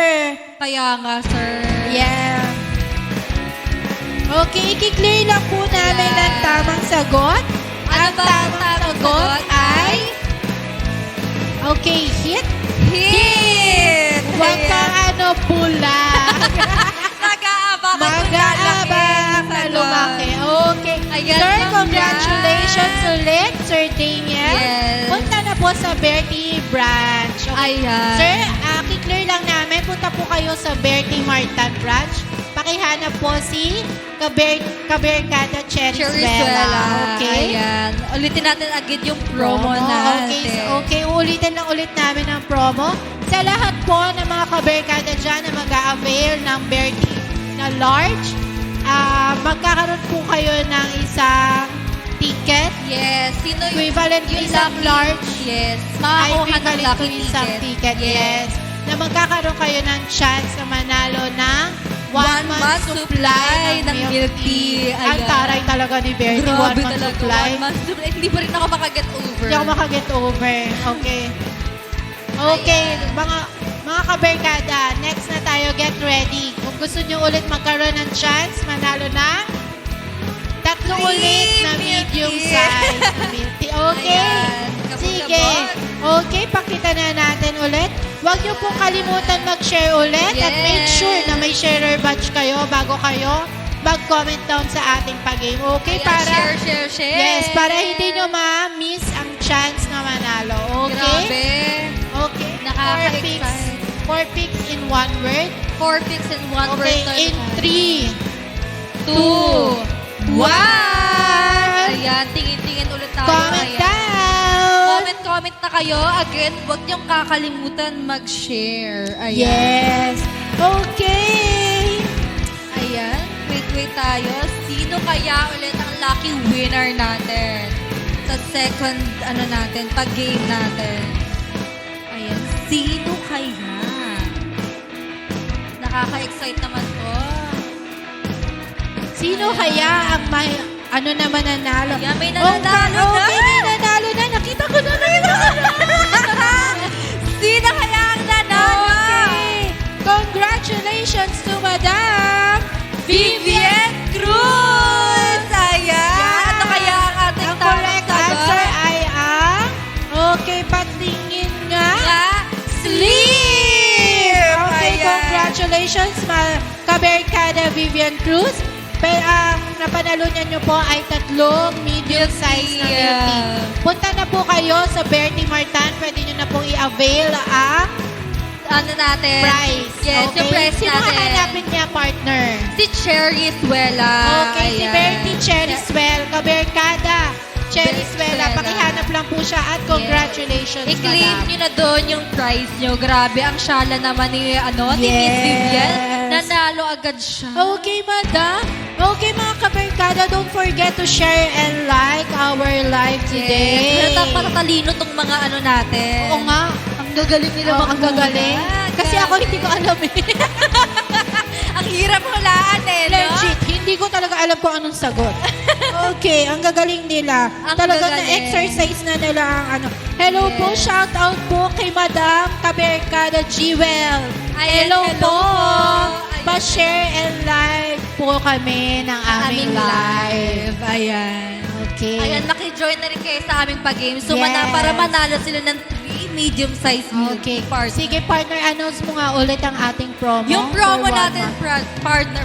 Kaya nga, sir. Yeah. Okay, i-clear lang po namin Yeah. ang tamang sagot. Ano Ang ba ang tamang tamang sagot sagot ay... Okay, hit. Hit! Huwag kang pula. Nag-aabang Mag-aabang na lumaki. Okay. Ayan Sir, lang congratulations. Congratulations ulit, Sir Daniel. Yes. Punta na po sa Bertie branch. Okay. Ayan. Sir, kiklear lang namin. Punta po kayo sa Bertie Martan branch. Pakihanap po si Kaberkada Cheriswela. Okay? Ayan. Ulitin natin agad yung promo natin. Okay, uulitin lang ulit namin ang promo. Sa lahat po ng mga kaberkada dyan na mag-a-avail ng Bertie na large, magkakaroon po kayo ng isang ticket. Yes. Sino yung Equivalent to isang large. Yes. Ay, Makakuha ng equivalent to lucky isang ticket. Yes. Na magkakaroon kayo ng chance na manalo ng one month supply ng milk tea. Ang Ayan. taray talaga ni Bertie. Grabe One month talaga. supply. 1 month supply. Hindi pa rin ako makaget over. Hindi ako makaget over. Okay. Okay, mga kaberkada, next na tayo, get ready. Kung gusto nyo ulit magkaroon ng chance, manalo na 3 ulit na medium size na milk tea. Okay? Ayan, kabog-kabog. Sige. Okay, pakita na natin ulit. Huwag nyo pong kalimutan mag-share ulit at make Yes. sure na may sharer badge kayo bago kayo mag-comment down sa ating pag-game. Okay, Ayan, para... share. Yes, para hindi nyo ma-miss ang chance na manalo. Okay? Grabe. Okay. Nakaka-excite. 4 picks in 1 word. 4 picks in 1 word. Okay, in 3, 2, 1. Ayan, tingin-tingin ulit tayo. comment Ayan. down. Comment na kayo. Again, huwag niyong kakalimutan mag-share. Ayan. Yes. Okay. Ayan. Wait tayo. Sino kaya ulit ang lucky winner natin? Sa second, pag-game natin. Ayan. Sino kaya? Nakaka-excite naman to. Sino kaya ang may naman nanalo? Ayan, may nananalo na. Okay, may nanalo na. Nakita ko na. Sino kaya ang nanalo? Okay. Congratulations to Madam Vivian Cruz! Ayan! Ano kaya ang ating Ang correct answer ay ang... Okay, patingin nga. Sleep! Okay, Ayan. congratulations, Kaberkada Vivian Cruz. Ang napanalunan nyo po ay 3 medium size na milk tea. Punta na po kayo sa Bertie Martan. Pwede nyo na pong i-avail ang Natin? prize. Yes, yung prize Sino natin. hahanapin niya, partner? Si Cherry Suela. Okay, si Bertie Cheriswell, Kaberkada Cheriswell. Pakihanap lang po siya at congratulations, I-claim madam. nyo na doon yung prize nyo. Grabe, ang syala naman ni, ni Miss Vivian. Nanalo agad siya. Okay, madam. Okay, mga kaberkada, don't forget to share and like our live today. Yes. Patatalino tong mga natin. Oo nga. Ang gagaling nila Ang gagaling. Kasi ako hindi ko alam eh. Ang hirap hulaan no? Legit, hindi ko talaga alam kung anong sagot. Okay, ang gagaling nila. Ang Talaga gagaling. na-exercise na nila ang Hello Yes. po, shout out po kay Madam Kaberkada Jewel. Ayan, Hello hello po. po. Ayan. Pa-share and like po kami ng aming live. Ayan. Okay. Ayan, maki-join na rin kayo sa aming pag-game. So, Yes. para manalo sila ng 3 medium-sized milk Okay. partner. Sige, partner, announce mo nga ulit ang ating promo. Yung promo for 1 natin, month. partner.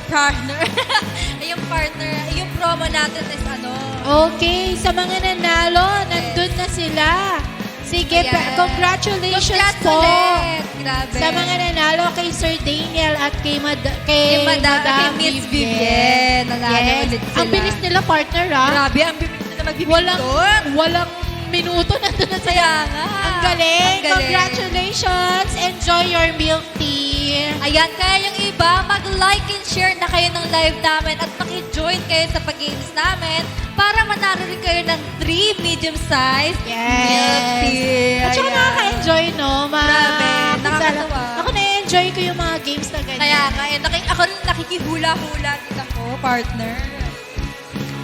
yung promo natin is Okay, sa mga nanalo, nandun na sila. Sige, Ayan. congratulations Congrats po. ulit. Grabe. Sa mga nanalo kay Sir Daniel at kay Kay Madam Miss Vivian. Nanalo ulit sila. Ang bilis nila, partner, ha? Grabe, ang bilis nila magbibigay Walang minuto nandun na sila. Kaya nga. Ang galing. Ang galing. Congratulations. Enjoy your milk tea. Ayan, kaya yung iba, mag-like and share na kayo ng live namin at maki-join kayo sa pag-games namin para manalo rin kayo ng 3 medium-sized milk tea. At saka Ayan. nakaka-enjoy, no? Grabe, nakakatawa. Ako na-enjoy ko yung mga games na ganyan. Kaya nga, ako rin nakikihula-hula din ako, partner.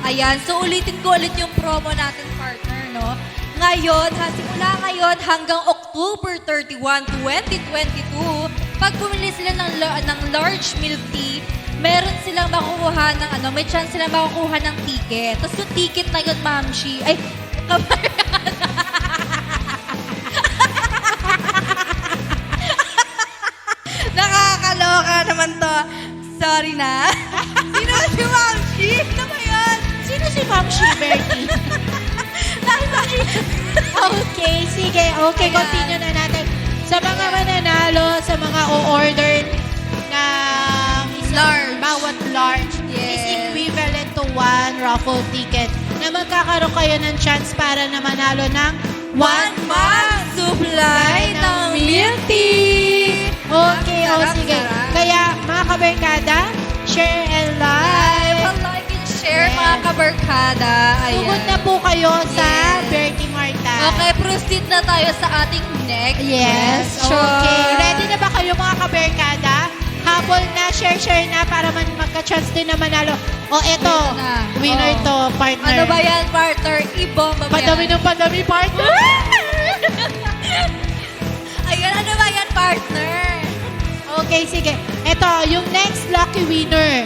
Ayan, so ulitin ko ulit yung promo natin, partner, no? Ngayon, simula ngayon hanggang October 31, 2022, pag bumili sila ng large milk tea, meron silang makukuha ng may chance silang makukuha ng ticket. Tapos yung ticket na yun, Mamshi, ay, nakakaloka naman to. Sorry na. Sino si Mamshi? Ano ba yun? Sino si Ma'am Bertie? Okay, sige. Okay, Ayan. continue na natin. Sa mga mananalo, sa mga o-order na Large. bawat large is Yes. equivalent to 1 raffle ticket na magkakaroon kayo ng chance para na manalo ng 1 month supply ng milk tea. Okay, o Sarap, sige. sarap. Kaya, mga kabarkada, share and like. Like and share Yes. mga kabarkada. Sugod na po kayo sa Bertie Marta. Okay, proceed na tayo sa ating next Yes, question. okay. Ready na ba kayo mga kabarkada? Habol na, share na para magka-chance din na manalo. O eto, Ito na. winner Oo. to, partner. Ano ba yan, partner? Ibomba ba Padami yan? ng padami, partner. Ayan, ano ba yan, partner? Okay, sige. Eto, yung next lucky winner.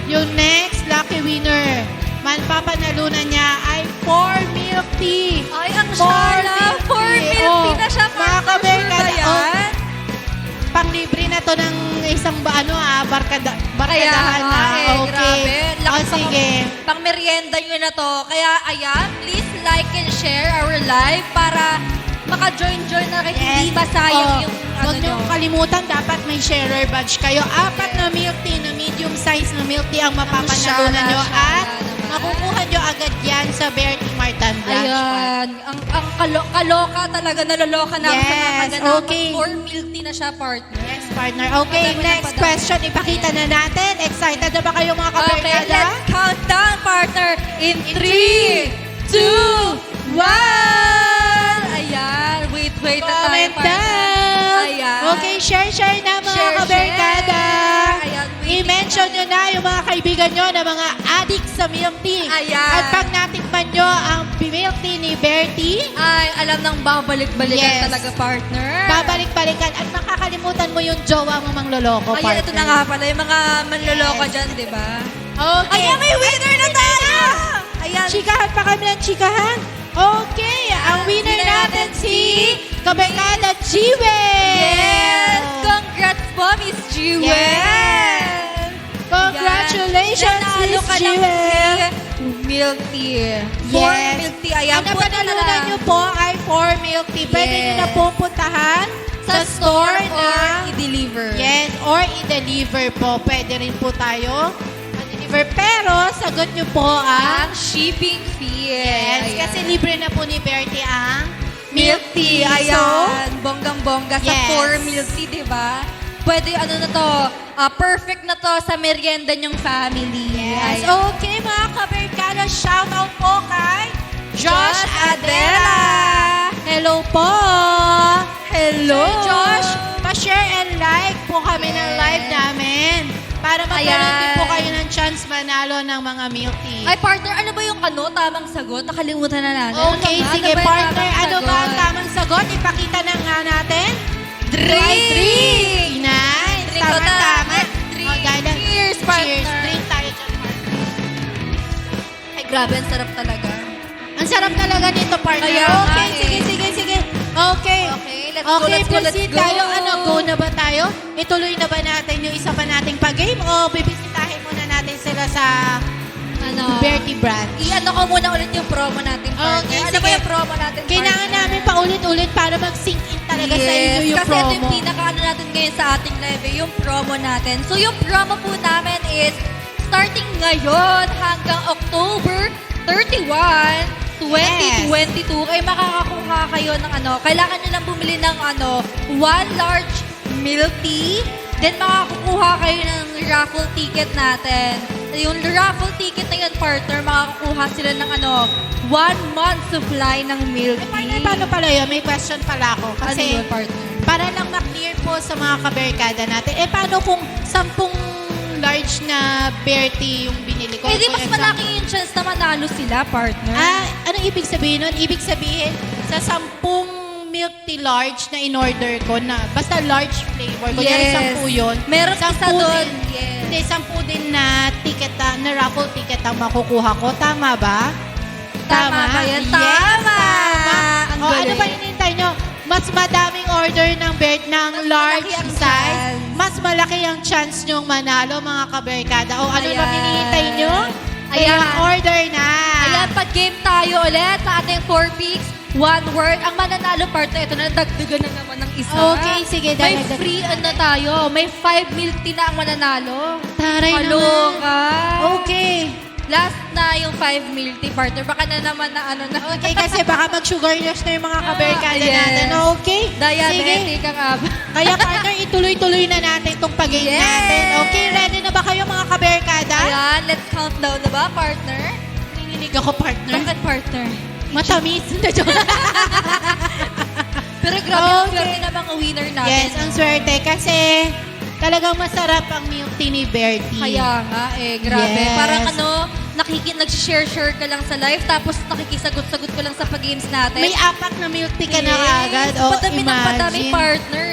Yung next lucky winner. Manpapanalunan niya ay 4 milk tea. Ay, ang Four shala. 4 milk tea. milk tea Oh, na siya, mga partner. Sure ba kabarkada, yan? Panglibre na to ng isang barkadahan na. Okay. grabe. O, Lakas sige. Pang merienda nyo na to. Kaya, ayan, please like and share our live para maka-join na kahit hindi masayang Oh, yung huwag ano niyong nyo. kalimutan, dapat may sharer badge kayo. 4 na milk tea, na medium size na milk tea ang mapapanalunan Shala, nyo. shala At naman. makukuha nyo agad yan sa Bertie Martan branch. Ayan. Ang kaloka talaga. Naloloka na ako sa mga Yes, kaganapan. okay. 4 milk tea na siya, partner. Yes, partner. Okay, Padami na next padami. question. Ipakita na natin. Excited na ba kayo mga Okay, kabarkada? let's count down, partner. In 3, 2, 1! Ayan. Wait na tayo, Comment partner. down. Ayan. Okay, share na mga Share, kabarkada. share. Ayan, waiting I-mention na. nyo na yung mga kaibigan nyo na mga addict sa milk tea. Ayan. At pag natikman nyo ang milk tea ni Bertie, Ay, alam nang babalik-balikan Yes. talaga, partner. babalik-balikan at makakalimutan mo yung jowa mo mangloloko, Ayan, partner. ito na nga pala. Yung mga manloloko Yes. dyan, di ba? Okay. Ayan, may winner na tayo! Ayan. Chikahan pa kami ng chikahan. Okay, ang winner natin si Kabarkada Jewel. Yes! Congrats po, Miss Jewel! Yes. Congratulations, Nanalo Miss ka ng Jewel. milk tea. 4 Yes. milk tea. Ayan, Ang punta na napanalunan lang. nyo po ay 4 milk tea. Pwede Yes. nyo na po puntahan Sa store or na i-deliver. yes, or i-deliver po. Pwede rin po tayo ma-deliver. Pero, sagot nyo po ang Ang shipping fee. yes, Ayan. kasi libre na po ni Bertie ang milk tea. So, Ayan. Bonggang-bongga sa Yes. 4 milk tea, di ba? Pwede, ano na to, perfect na to sa merienda nyong family. yes. Ayan. Okay, mga kabarkada, shoutout po kay Josh Josh Adela. Hello po. Hello. Sir Josh, pa-share and like po kami ng live namin para magkaroon Ayan. din po kayo ng chance manalo ng mga milk tea. Ay, partner, ano ba yung tamang sagot? Nakalimutan na natin. Okay, Ano ba? sige Ano ba yung partner, tamang ano ba ang sagot? tamang sagot? Ipakita na nga natin. Drink! Nice. Drink ko na. Tama. Drink. Oh, dahil na- Cheers, partner. Cheers. Drink tayo dyan, partner. Ay, grabe, ang sarap talaga. Ang sarap talaga nito, partner. Kaya nga Okay, eh. sige. Okay. Okay, let's go, Okay, let's go, let's proceed go. tayo. Ano, go na ba tayo? Ituloy na ba natin yung isa pa nating pag-game o bibisitahin muna natin sila sa Ano? Bertie Branch? I-ano ko muna ulit yung promo natin, partner. Okay, Ano sige. ba yung promo natin, Kailangan partner? namin paulit-ulit para mag-sink in talaga sa inyo yung kasi ito promo. yung pinaka-ano natin ngayon sa ating live, yung promo natin. So, yung promo po namin is starting ngayon hanggang October 31, 2022, ay makakakuha kayo ng kailangan nyo lang bumili ng 1 large milk tea, then makakakuha kayo ng raffle ticket natin. Yung raffle ticket na yun, partner, makakakuha sila ng 1 month supply ng milk tea. Partner, paano pala yun? May question pala ako. Ano Kasi yun, partner? para lang ma-clear po sa mga kabarkada natin, paano kung 10 large na Bertie yung binili ko? Eh, di For mas example, malaki yung chance na manalo sila, partner. Anong ibig sabihin nun? Ibig sabihin, sa 10 milk tea large na in-order ko na, basta large flavor, kunyari 10 yun. Meron 10 isa doon. din- Yes. Hindi, 10 din na ticket, na raffle ticket ang makukuha ko. Tama ba? Tama ba yan? Yes, Tama! Ang O, ano galing. ba hinihintay nyo? Mas madaming order ng large malaki ang size, chance. mas malaki ang chance nyong manalo, mga kabarkada. O, ano ba Ayan. hinihintay nyo? Ayan. Kaya order na. Ayan, pag-game tayo ulit sa ating 4 picks. one word. Ang mananalo partner, ito na, dagdagan na naman ng isa. Okay, sige, May dagdag. free ano tayo. May 5 milk tea na ang mananalo. Taray naman. Kaloka. Okay. Last na yung 5 milk tea partner. Baka na naman na ano na. Okay, kasi baka mag-sugar rush na yung mga kaberkada Yes. natin. Okay? Sige. Diabetic ang aba. Kaya partner, ituloy-tuloy na natin itong pag-game Yes. natin. Okay, ready na ba kayo mga kaberkada? Ayan, let's count down na ba, partner? Nanginginig ako, partner. Bakit, partner? Matamis. Pero grabe, ang Okay. swerte na mga winner natin. Yes, ang swerte kasi talagang masarap ang milk tea ni Bertie. Kaya nga grabe. Yes. Parang nag-share-share ka lang sa live, tapos nakikisagot-sagot ko lang sa pag-games natin. May apak na milk tea ka na Yes. agad. Oh, Padami ng padami, imagine. partner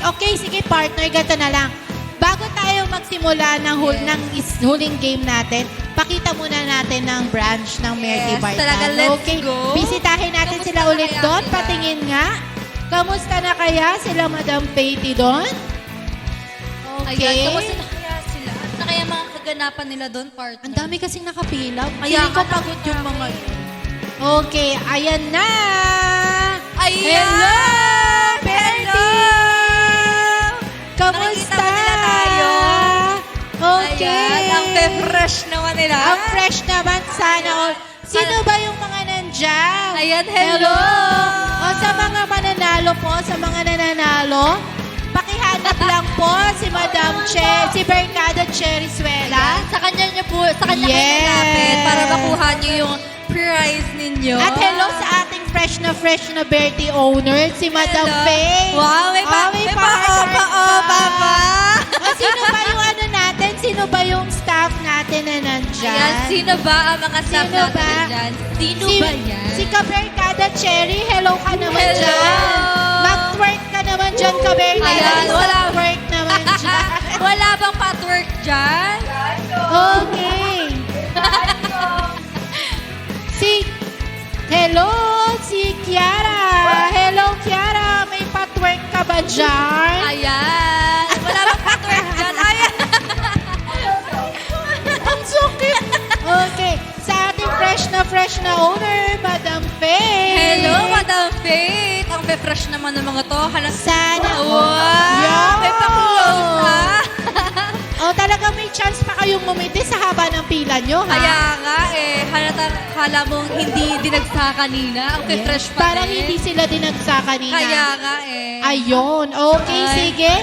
Okay, sige partner, ganito na lang. Bago tayo magsimula ng huling game natin, pakita muna natin ng branch ng Merty Yes, Bartan. talaga, let's Okay, go. bisitahin natin Kamusta sila na ulit kaya doon. sila? Patingin nga. Kamusta na kaya sila Madam Patty doon? Okay. Ayan, kamusta na kaya sila? At na kaya mga kaganapan nila doon, partner? Ang dami kasing nakapila. Kaya Feeling ko nga, pagod yung marami. mga yun. Okay, ayan na! Ayan! Hello, Bertie! Kamusta? Nakikita mo nila tayo? Okay. Ayan, ang fresh naman nila. Ang fresh naman, sana all. Sino ba yung mga nandyan? Ayan, hello! O sa mga mananalo po, sa mga nananalo, pakihanap lang po si Madam si Berkada Cherizuela. Sa kanya kayo Yes. nalapit para makuha niyo yung prize ninyo. At hello sa ating fresh na Bertie owner, si Madam Hello. Faye. Wow, may pa-opa pa. O sino ba yung ano natin? Sino ba yung staff natin na nandyan? Ayan, sino ba ang mga staff Sino natin ba? dyan? Sino Si- ba yan? Si Kaberkada Cherry, hello ka naman Hello. dyan. Mag-twerk ka naman dyan, Kaberkada. Ayan, wala. Twerk naman dyan. Wala bang patwork dyan? Okay. Si Kiara. Hello, Kiara. May patwerk ka ba dyan? Ayan. Wala bang patwork dyan? Ayan. Ang sakit. Okay. Sa ating fresh na owner, Madam Faye. Hello, Madam Faith. Ang fresh naman ng mga to. Sana. Wow. Yeah. May pa-close ha. Oh, talaga may chance pa kayong umiti sa haba ng pila nyo, ha? Kaya nga hala mong hindi dinagsa kanina. Ang fresh pa Parang din. hindi sila dinagsa kanina. Kaya nga Ayun. Okay, Ay. sige.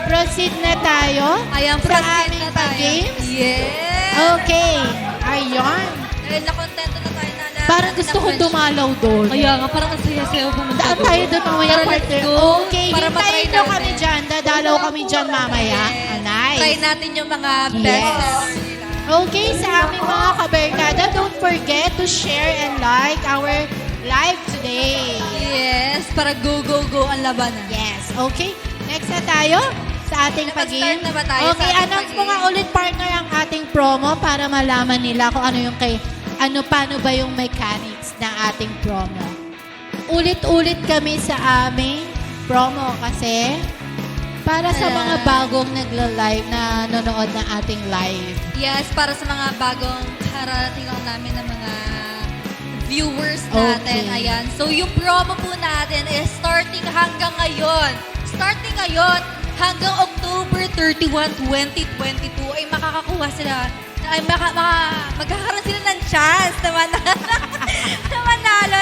Proceed na tayo Ayan, sa proceed aming na tayo. pag-games. Yes. Okay. Ayun. Dahil nakontento na tayo na lahat. Parang gusto kong dumalaw doon. Kaya nga, parang ang saya-saya pumunta Daan doon. tayo doon mamaya, Tara, let's partner. go. Okay, Para hintayin matry nyo natin. kami dyan. Dadalaw kami dyan mamaya. Ah, nice. Try natin yung mga Yes. best seller nila. Okay, sa aming mga kaberkada, don't forget to share and like our live today. Yes, para go, go, go ang labanan. Yes, okay. Next na tayo sa ating Nag-start pag-game. na ba tayo Okay, sa ating announce mo pag-game? nga ulit, partner, ang ating promo para malaman nila kung ano yung paano ba yung mechanics ng ating promo. Ulit-ulit kami sa aming promo kasi para sa Ayan. mga bagong nagla-live na nanonood ng ating live. Yes, para sa mga bagong kararating lang namin ng mga viewers natin. Okay. Ayan. So, yung promo po natin is starting hanggang ngayon. Starting ngayon hanggang October 31, 2022 ay makakakuha sila ay magkakaroon sila ng chance na manalo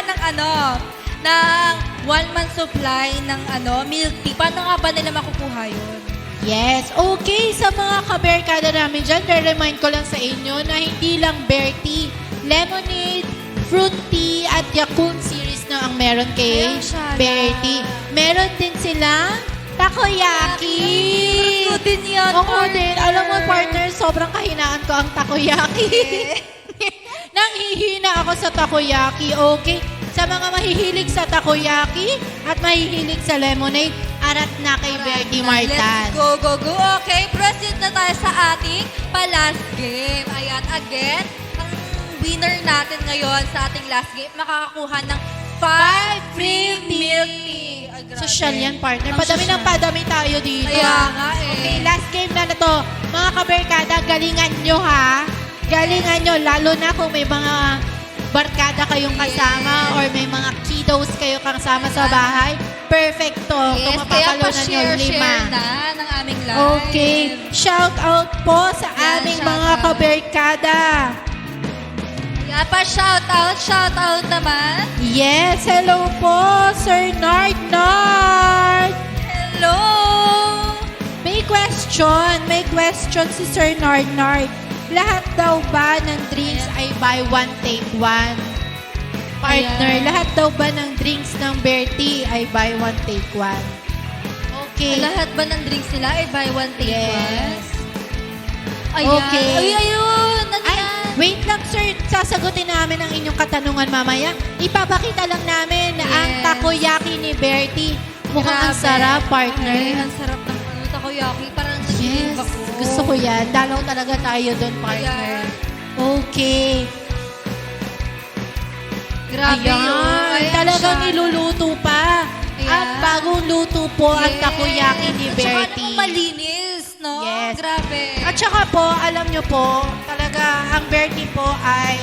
ng 1 month supply ng milk tea. Paano nga ba nila makukuha yun? Yes, okay. Sa mga kaberkada namin dyan, remind ko lang sa inyo na hindi lang bear tea, lemonade, fruit tea, at Yakult series na ang meron kay Ayan siya bear lang. tea. Meron din silang takoyaki. Gusto din yan, Oo partner. din. Alam mo, partner, sobrang kahinaan ko ang takoyaki. Nanghihina ako sa takoyaki, okay? Sa mga mahihilig sa takoyaki at mahihilig sa lemonade, arat na kay Bertie Martan. Let's go, go, go. Okay, proceed na tayo sa ating last game. Ayan, again, ang winner natin ngayon sa ating last game, makakakuha ng 5 free milk tea. Ay, grabe. Social yan, partner. Ang Padami social. ng padami tayo dito. Kaya ah. nga eh. Okay, last game na to. Mga kaberkada, galingan nyo ha. Galingan nyo, lalo na kung may mga barkada kayong kasama or may mga kiddos kayo kasama sa bahay, perfecto. Kung Yes, kaya mapapalonan nyo, 5. pa-share na ng aming live. Okay. Shout out po sa Yan, aming shout mga out. kaberkada. Kaya pa shout out naman. Yes, hello po, Sir Nard Nard. Hello! May question si Sir Nard Nard. Lahat daw ba ng drinks ay buy one, take one? Partner, Ayan. lahat daw ba ng drinks ng Bertie ay buy one, take one? Okay. Lahat ba ng drinks nila ay buy one, take one? Yes. Ayan. Okay. Ay, ayun! Ano Ay, yan? wait lang sir, sasagutin namin ang inyong katanungan mamaya. Ipapakita lang namin na ang Yes. takoyaki ni Bertie. Mukhang ang Grabe. sarap, Ay, partner. ang sarap ng takoyaki. Parang Yes, nagigilig ako. gusto ko yan. Dalaw talaga tayo doon, partner. Ayan. Okay. Grabe Ayan, yun. Ayan talagang siya. niluluto pa. Ayan. At bagong luto po ang Yes. takoyaki ni At saka Bertie. namang malinis, no? Yes. Grabe. At saka po, alam nyo po, talaga ang Bertie po ay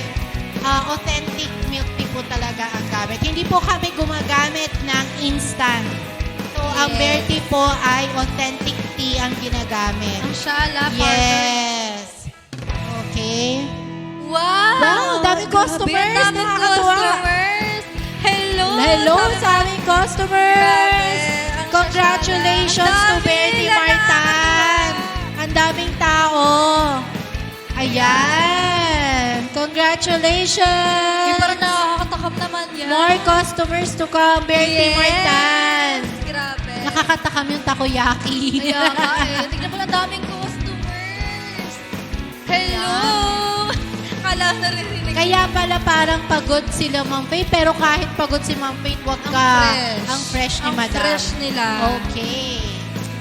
authentic milk tea po talaga ang gamit. Hindi po kami gumagamit ng instant. So, ang Yes. Bertie po ay authentic tea ang ginagamit. Ang shala, partner. Yes. Okay. Wow! Wow, daming customers. Grabe, ang daming Nakakatuwa. customers. Hello! Hello Dami- sa aming customers. Grabe, ang Congratulations sasana. to Ang dami, Bertie lalaki. Martan. Ang daming tao. Ayan. Congratulations. Yung parang nakakatakam naman yan. More customers to come, Bertie Yes. Martan. Grabe. Nakakatakam yung takoyaki. Kaya nga eh. Tignan mo lang daming customers. Hello! Kala ko naririnig. Kaya pala parang pagod sila Ma'am Faith, pero kahit pagod si Ma'am Faith, wag Ang ka. fresh. Ang fresh ni Ang Madam. fresh nila. Okay.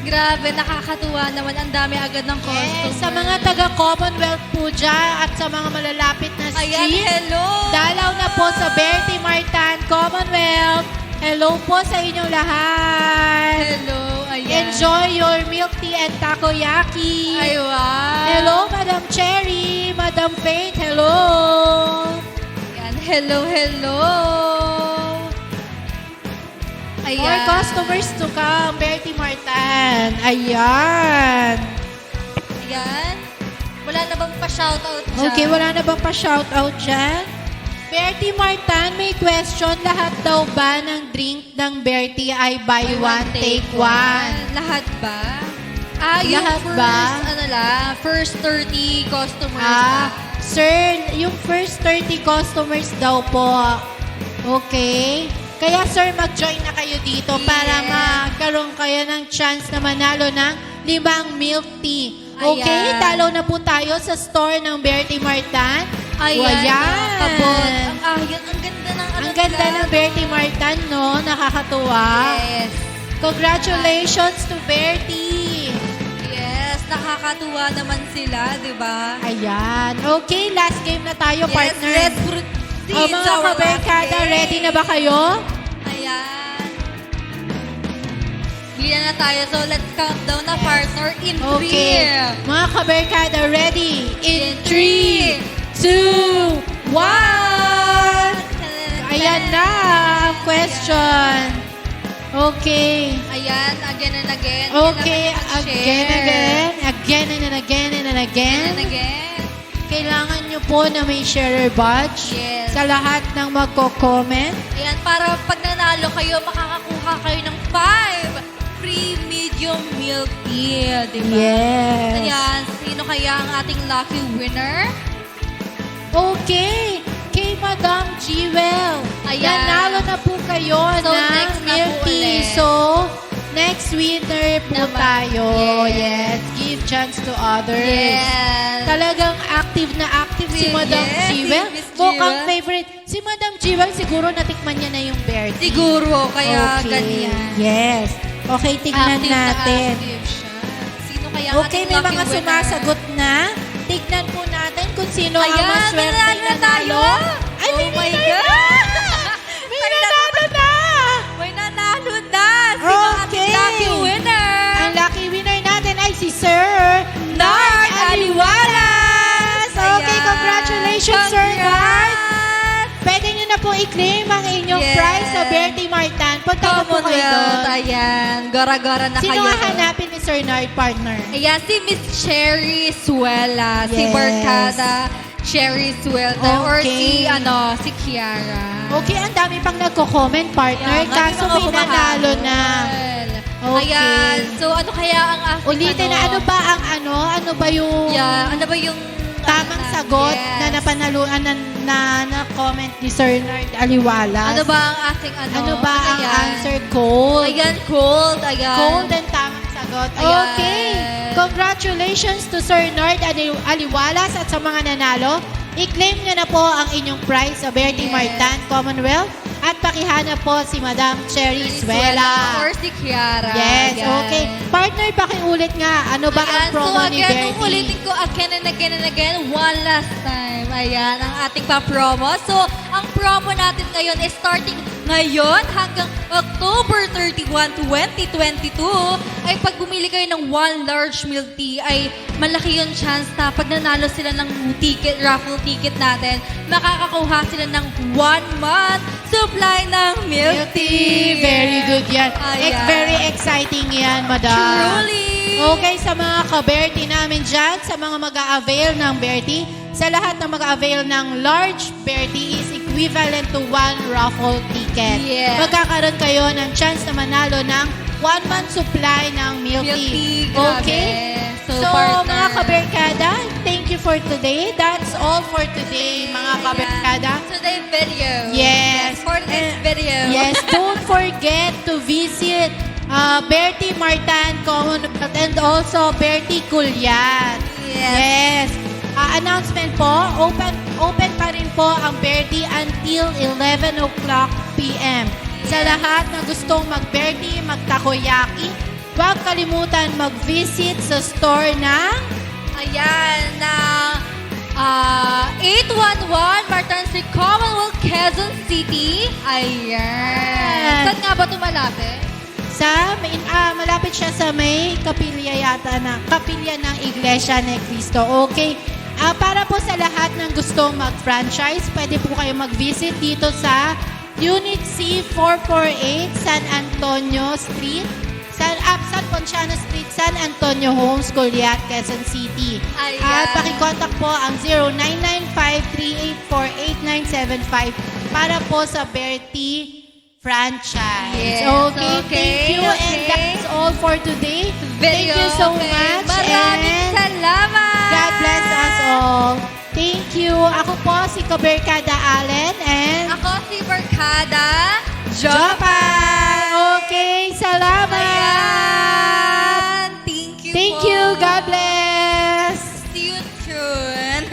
Grabe, nakakatuwa naman. Ang dami agad ng customers. Yes, sa mga taga-Commonwealth po dyan at sa mga malalapit na Ayan, street, hello! dalaw na po sa Bertie Martan, Commonwealth. Hello po sa inyong lahat. Hello, ayan. Enjoy your milk tea and takoyaki. Ay, wow. Hello, Madam Cherry, Madam Faith, hello. Ayan, hello. Ayan. More customers to come, Bertie Martan. Ayan. Ayan. Wala na bang pa-shoutout dyan? Okay, wala na bang pa-shoutout dyan? Bertie Martan, may question. Lahat daw ba ng drink ng Bertie ay buy one, take one? Lahat ba? Yung Lahat first, ba? first 30 customers. Sir, yung first 30 customers daw po. Okay. Kaya sir, mag-join na kayo dito para Yes. magkaroon kayo ng chance na manalo ng 5 milk tea. Okay, Ayan. talo na po tayo sa store ng Bertie Martan. Ayan. Ayan. Kabot. Ang ganda ng ano Ang ganda nila. ng Bertie Martan, no? Nakakatuwa. Yes. Congratulations to Bertie. Yes, nakakatuwa naman sila, di ba? Ayan. Okay, last game na tayo, partner. Yes, let's proceed O mga to our kaberkada, last game. ready na ba kayo? Ayan. Bilihan na tayo. So, let's count down na, partner, in 3. Okay. Mga kaberkada, ready? In In 3, 2, 1. Ayan na ang question. Okay. Ayan, again and again. Okay, again and again and again and And again. again. Kailangan nyo po na may sharer badge Yes. sa lahat ng magko-comment. Ayan, para pag nanalo kayo, makakakuha kayo ng 5 free medium milk tea, di ba? Yes. Ayan, sino kaya ang ating lucky winner? Okay. Kay Madam Jewel. Ayan. Nanalo na po kayo So, ng next na milk po tea. ulit. So, next winner po Naman. tayo. Yes. Yes. Give chance to others. Yes. Talagang active na active si Madam Yes, Jewel. si Miss Mukhang Jewel. favorite. Si Madam Jewel, siguro natikman niya na yung bear tea. Siguro, kaya Okay. ganyan. Yes. Okay, tignan Active na natin. active siya. Sino kaya ang Okay, ating may lucky mga winner? sumasagot na. Tignan po natin kung sino ang Ayan, maswerte nanalo na tayo. Ay, may Oh my nanalo God. na! May nanalo na! May nanalo na! Sino ang ating Okay. lucky winner? Ang lucky winner natin ay si Sir Nard Aliwalas! Okay, Ayan. congratulations, Sir Nard! i-claim ang inyong Yes. prize sa Bertie Martan, punta na po kayo Commonwealth, doon. ayan. Gora-gora na Sino kayo. ang hanapin ni Sir Nard, partner? Ayan, si Miss Cherry Suela. Si Yes. Barkada Cherry Suela. Or Okay. si Kiara. Okay, ang dami pang nagko-comment, partner. Ayan, Kaso mga may nanalo humahabol. na. Okay. Ayan. So, ano kaya ang aking Ulitin na, ano ba ang ano? Ano ba yung Yeah, ano ba yung tamang sagot Yes. na napanaluan na comment ni Sir Nard Aliwalas? Ano ba ang ating ano? Ano ba ang Ayan. answer? Cold. Ayan, cold. Ayan. Cold and tamang sagot. Ayan. Okay. Congratulations to Sir Nard Aliwalas at sa mga nanalo. I-claim nyo na po ang inyong prize sa Bertie Yes. Martan Commonwealth at pakihanap po si Madam Cherry Suela. Or si Kiara. Yes, Ayan. okay. Partner, pakiulit nga. Ano ba ang Ayan, promo so ni again, Bertie? ulitin ko again and again and again, one last time. Ayan, ang ating pa-promo. So, ang promo natin ngayon is starting ngayon hanggang October 31, 2022, ay pag bumili kayo ng one large milk tea, ay malaki yung chance na pag nanalo sila ng ticket, raffle ticket natin, makakakuha sila ng 1 month supply ng milk tea. Very good yan. Ayan. Very exciting yan, madam. Truly. Okay, sa mga ka-Bertie namin dyan, sa mga mag-a-avail ng Bertie, sa lahat ng mag-a-avail ng large Bertie is equivalent to 1 raffle ticket. Yes. Magkakaroon kayo ng chance na manalo ng 1 month supply ng milk Milk tea. tea, grabe. Okay? So, So, partner. mga ka-Berkada, thank you for today. That's all for today, mga ka-Berkada. Today's video. Yes. For today's video. Yes, don't forget to visit Bertie Martan Commonwealth and also Bertie Culyat. Yes. Yes. Announcement po, open pa rin po ang Bertie until 11 o'clock p.m. Sa lahat na gustong mag-Bertie, mag-takoyaki, huwag kalimutan mag-visit sa store ng Ayan, ng 811 Martin Street, Commonwealth, Quezon City. Ayan. Saan nga ba ito malapit? malapit siya sa may kapilya ng Iglesia ni Cristo. Okay. Para po sa lahat ng gustong mag-franchise, pwede po kayo mag-visit dito sa Unit C 448 San Antonio Street, San Ponciano Street, San Antonio Homes, Culyat, Quezon City. Ayan. At pakicontact po ang 0995-384-8975 para po sa Bertie franchise. Yes, Okay, okay, thank you. And okay. that's all for today. Thank you so Okay. much. Maraming and salamat. God bless us all. Thank you. Ako po si Kaberkada Allen and Ako si Barkada Jopay. Okay, salamat. Ayan. Thank you Thank po. you. God bless. See you soon.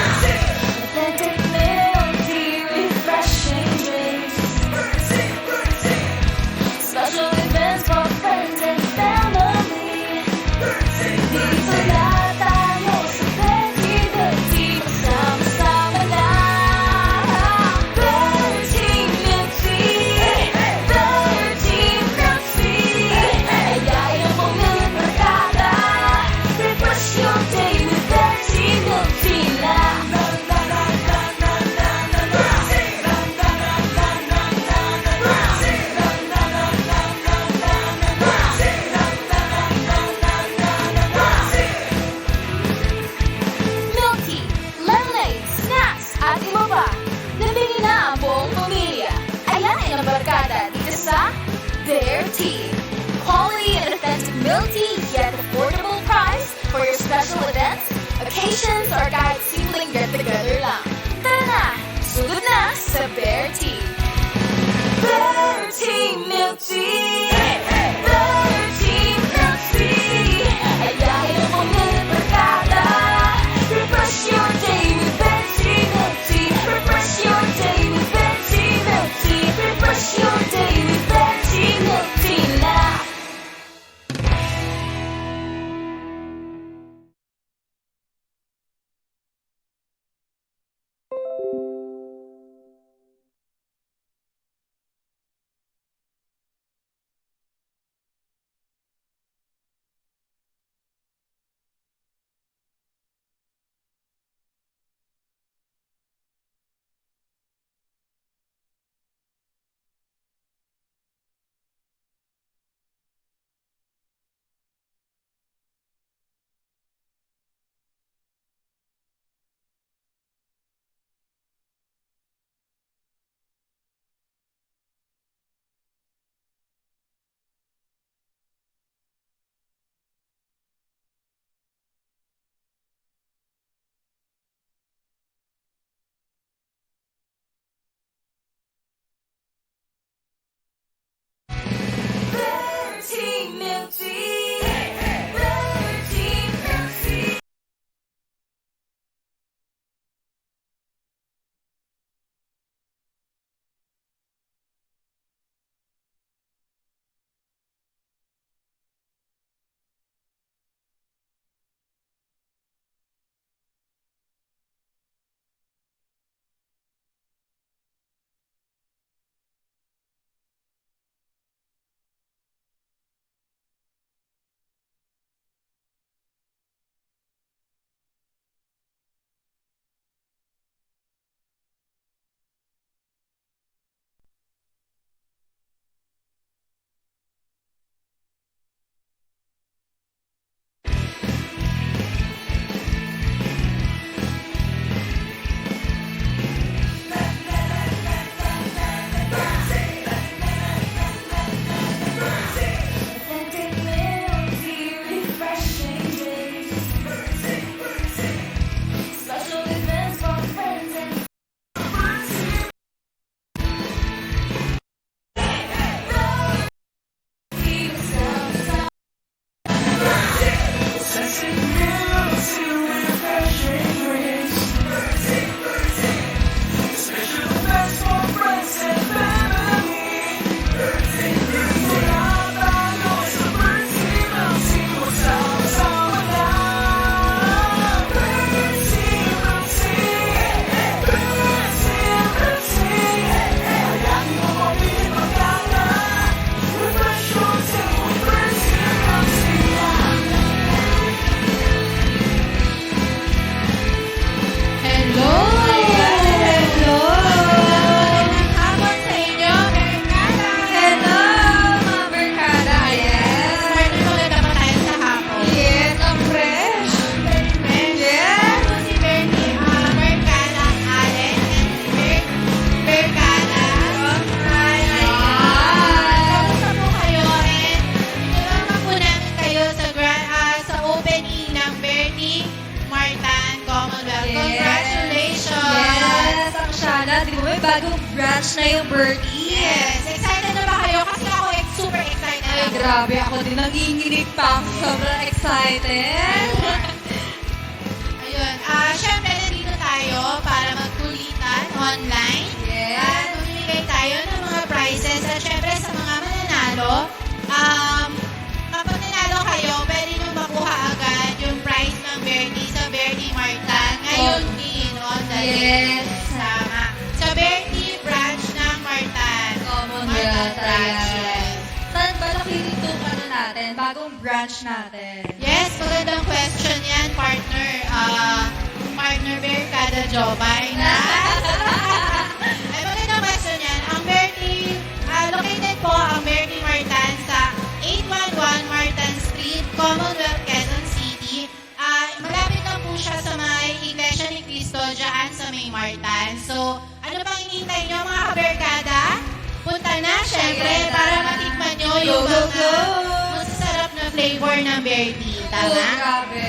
Authentic melody, refreshing drinks. Special events for friends and family. Dito na tayo sa Bertie, kasama-sama na. Bertie Milk Tea, Bertie Milk Tea. Ayain mo milk barkada. Refresh your day with Bertie Milk Tea na. Milk tea, lemonade, snacks, at iba pa. Nabili na ang buong pamilya. Ayain ang barkada dito sa Their Tea. Quality and authentic milk tea yet affordable price for your special events, occasions, or kahit simpleng get-together lang. Tara na! Sulod na sa Bear Tea. Bear Tea Milk Tea! Bear Tea Milk Tea! Ayain mo milk barkada. Refresh your day with Bear Tea Milk Tea. Refresh your day with Bear Tea Milk Tea. Refresh your day with Bear Tea Milk Tea na. classic milk tea with refreshing drinks. Special best for friends and family. Mula tayo sa Birdsea Milk Tea, magsama-sama na. Birdsea Milk Tea, Birdsea Milk Tea. Hayaan mo mabilis magkala. Refresh your tea with Birdsea Milk Tea. Hello! Hello! Magandang hapon sa inyo, Berkada! Hello, mga barkada. Yes. Partner, maganda ba tayo sa hapon? Yes, ang fresh. Yes! Ako si Bertie, Berkada Allen, and si Berkada. Kamusta po kayo? And tinulungan po namin kayo sa opening ng Bertie Martan Commonwealth. Congratulations! Yes, ang Shana. Di ba may bagong branch na yung Bertie? Yes! Excited na ba kayo? Kasi ako super excited. Ay, grabe. Ako din nanginginig pa ako. Sobrang excited. Ayun. Syempre, nandito tayo para magkulitan online. Yes. At mamimigay tayo ng mga prizes. At syempre, sa mga mananalo, kapag nanalo kayo, pwede nyo makuha agad yung prize ng Bertie sa Bertie Martan. Ngayon din, on the Yes. Sama. Sa Bertie branch ng Martan. Commonwealth. Martan branch, Ayan. yes. Saan ba nakilito natin? Bagong branch natin. Yes, magandang question yan, partner. Partner Berkada Jobay na. Ay, magandang question yan. Ang Bertie, located po ang Bertie Martan sa 811 Martan Street, Commonwealth, Quezon City. Malapit lang po siya sa may Iglesia ni Cristo dyan sa may Martan. So, ano pang hinihintay nyo mga kaberkada? Punta na, syempre, para matikman nyo yung Go, go, go! masasarap na flavor ng Bertie. Oh, Tama? grabe.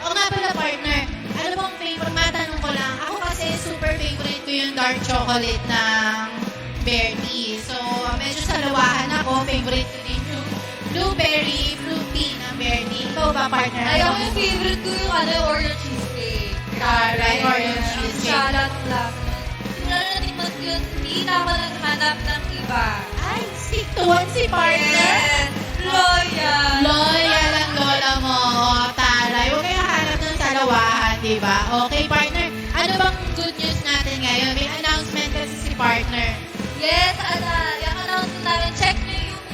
Oo nga pala, partner. Ano bang favorite? Matanong ko lang. Ako kasi super favorite ko yung dark chocolate ng Bertie. So, medyo sa lawahan ako. Favorite ko din yung blueberry fruity ng Bertie. Ikaw ba, partner? Ay, ako yung favorite ko yung Oreo cheesecake. Right, Oreo cheesecake. Shoutout lang. Lalo na tikman ko yun, hindi na ako naghanap ng iba. Ay, stick to one si partner. Yes. Loyal. Loyal ang lola mo. O, taray. Huwag kayong hanap ng salawahan, di ba? Okay, partner. Ano bang good news natin ngayon? May announcement kasi si partner. Yes, yung announcement namin, check nyo yung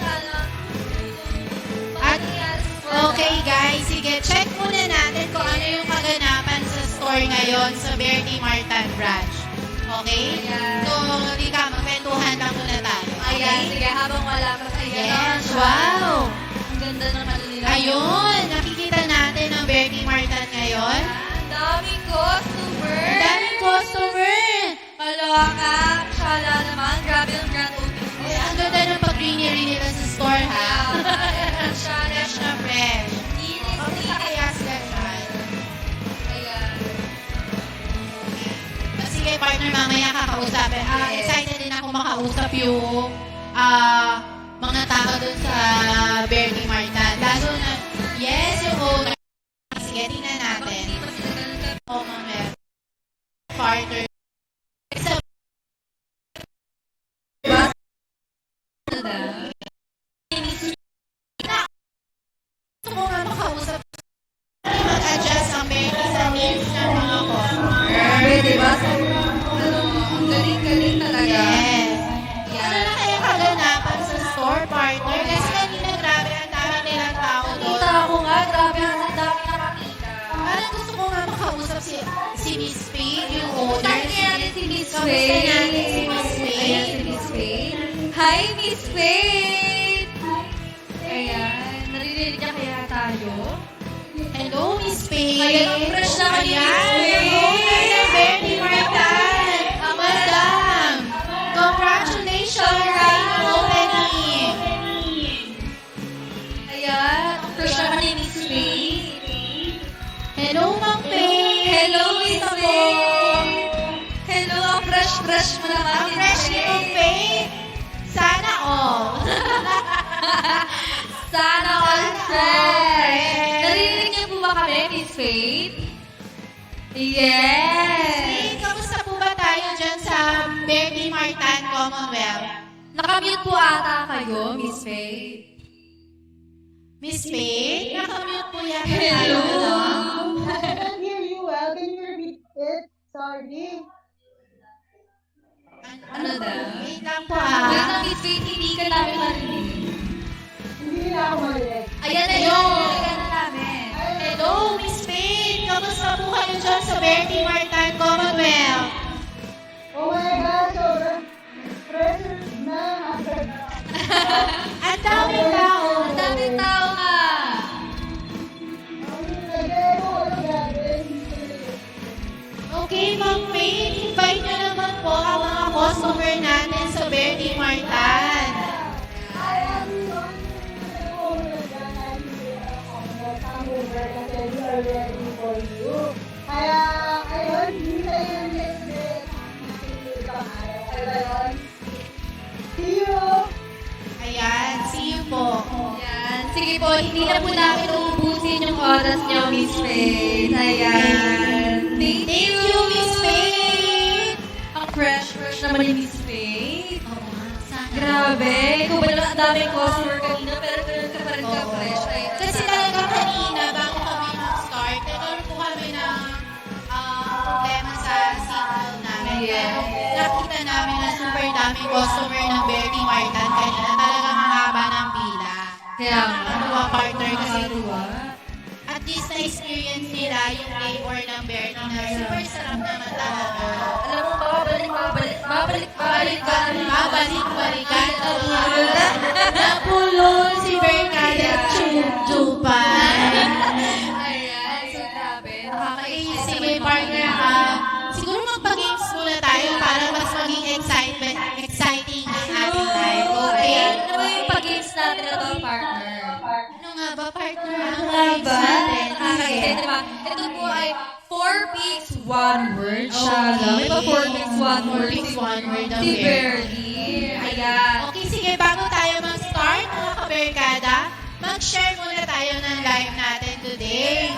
At- Yes. Okay guys, sige, check muna natin kung ano yung kaganapan sa store ngayon sa Bertie Martan branch. Okay? Ayan. So, di ka, magkwentuhan lang muna tayo. Ayan, sige, habang wala pa sa Yes, wow! Ang ganda naman nila. Ayun, nakikita natin ang Bertie Martan ngayon. Ang daming customer. Ang daming customer! Kaloka. Shala naman. Grabe yung grand opening. Ay, ang ganda ng pag-greenery nila sa store, ha? Shala. Fresh na fresh. Linis, Okay, kaya sila dyan. Ayan. Sige, partner, mamaya kakausapin. Excited din ako makausap yung mga tao dun sa Bertie Martan. Lalo na, yes, yung owner. Sige, tingnan natin. Hindi pa sila ganun ka. Oo, mamaya. Partner. Sa gusto ko nga makausap. Mag-adjust ang Bertie sa needs ng mga customer. Grabe, diba? Ang galing-galing talaga. Yes. Yan. Ano na kaya kaganapan sa store, partner? Kasi kanina grabe ang dami nilang tao doon. Kita ko nga, grabe ang dami nakakita. Parang gusto ko nga makausap si Miss Faye, yung owner. Kamusta natin si Miss Kamusta Faye? natin si Miss Faye? Ayan, si Miss Faye. Hi, Miss Faye! Ayan, naririnig niya kaya tayo? Hello, Miss Faye. Ayan, ang fresh na kay Miss Faye. Ayan, owner ng Bertie Martan. Madam, congratulations sa inyong opening. Ayan, ang fresh na ni Miss Faye. Hello, Ma'am Faye. Hello, Miss Faye. Hello, ang fresh mo naman. Ang Miss fresh ni Ma'am Faye. Sana all. Sana all fresh. fresh. Naririnig niyo po Faith. Yes! Hey, kamusta po ba tayo dyan sa Bertie Martan Commonwealth? Nakamute po ata kayo, Miss Faith. Miss Faith, nakamute po yan. Hello. I can't hear you well. Can you repeat it? Sorry. Ano daw? Wait lang po Wait lang, Miss Faith, hindi ka namin marinig. Hindi na ako marinig. Ayan na yun! Ayan na namin. Hello, Miss Faith! Kamusta po kayo dyan sa Bertie Martan Commonwealth? Oh my gosh, sobrang pressure na. Ang daming tao! Ang daming tao nga! Okay, Ma'am Faith, invite niyo naman po ang mga customer natin sa Bertie Martan. Kaya, ayun, hintayin natin ulit. Ibang araw. Ayun. See you! Ayan, see you po. Ayan. Sige po, hindi na po namin uubusin yung oras niyo, Miss Faith. Ayan. Thank you, Miss Faith! Ang fresh naman ni Miss Faith. Oo nga, sana. Grabe. Ikaw ba naman ang daming customer kanina, pero ganun ka pa rin ka-fresh. Ayan. Kasi talaga kanina, bago kami mag-start, nagkaroon po kami ng problema sa signal namin. Pero nakita namin na super daming customer ng Bertie Martan kanina. Talagang mahaba ng pila. Kaya nga. Mga partner kasi Nakakatuwa. at least na-experience nila yung flavor ng Bertie na super sarap naman talaga. Alam mo, babalik-balikan. Babalik-balikan. Napulol si Berkada Chupan. Ayan. So, grabe. Nakaka-excite Sige, naman yung partner, mga siguro magpa-games muna tayo para mas maging exciting ang ating live. Okay? Ayan. Ano ba yung pag-games natin na to, partner? Ano nga ba, partner? Ano Ano nga nga games ba? natin? Nakaka-excite, diba? Ito po ay 4 picks, 1 word siya. Okay. May pa 4 picks, 1 word. 4 picks, 1 word ang Si Bertie. Bertie. Ayan. Okay, sige, bago tayo mag-start, mga kaberkada, mag-share muna tayo ng live natin today.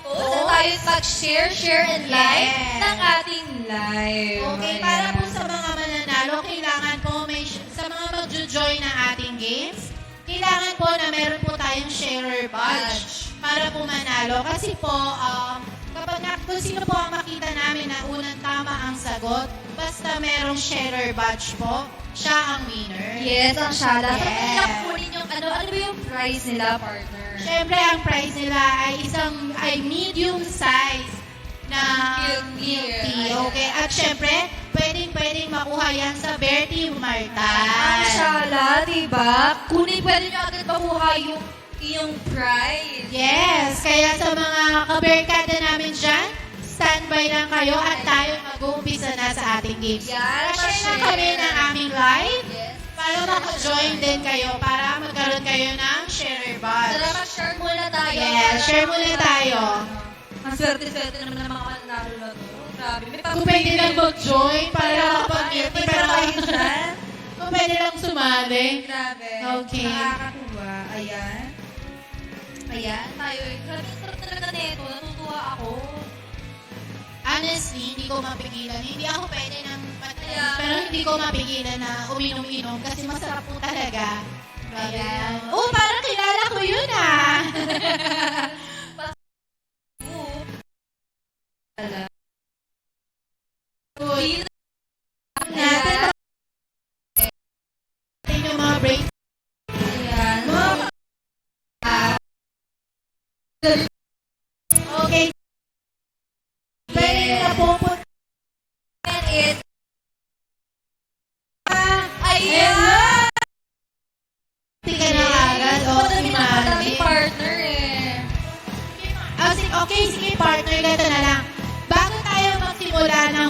So, tayo mag-share, share, and like Yes. ng ating live. Okay, para po sa mga mananalo, kailangan po sa mga mag-join ng ating games, kailangan po na meron po tayong sharer badge para po manalo. Kasi po, kung sino po ang makita namin na unang tama ang sagot, basta merong sharer badge po, siya ang winner. Yes, ang shala. Yes. Yes. Tapos kunin yung ano ba yung price nila, partner? Siyempre, ang price nila ay medium size na Milk tea. Okay, at siyempre, pwedeng makuha yan sa Bertie Ang Martan. shala, diba? Pwede nyo agad makuha yung price. Yes, kaya sa mga kaberkada namin dyan, standby lang kayo at tayo mag-uumpisa na sa ating games. Yan, Share na pa-share. kami ng aming live Yes. para maka-join din kayo para magkaroon kayo ng sharer badge. Tara, mag-share muna tayo. Yes, share muna tayo. Ang swerte-swerte naman ng mga mananalo na to. Grabe. May Kung pwede lang mag-join para makapag-meet, pero kahit dyan. kung pwede lang sumali. Grabe. Okay. Nakakatuwa. Ayan. Ayan. Tayo. Grabe, ang sarap talaga nito. Natutuwa ako. Honestly, hindi ko mapigilan. Hindi ako pwede ng Yeah. pero hindi ko mapigilan na uminom-inom kasi masarap po talaga. Ayan. Oh, parang kilala ko yun ah. Uy, natin yung mga break. Ayan. Okay. Pwede na po po. And it's... Ayan! Hindi ka na agad. O, si Madami Mami. partner eh. Okay, sige partner, ganito na lang. Bago tayo magsimula ng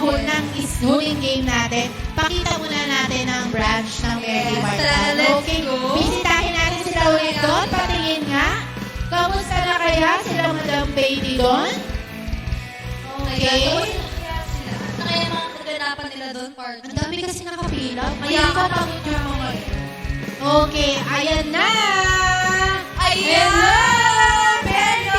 huling game natin, pakita muna natin ang branch ng Bertie Yes, Martan. let's Okay, go. bisitahin natin sila ulit doon. Patingin nga. Kamusta na kaya sila Madam Baby doon? Okay. Ano kaya mga kaganapan nila doon, partner? Ang dami kasi nakapila. Kaya Kaya ka ka picture mo ngayon. Okay, ayan na! Ayan! Bertie!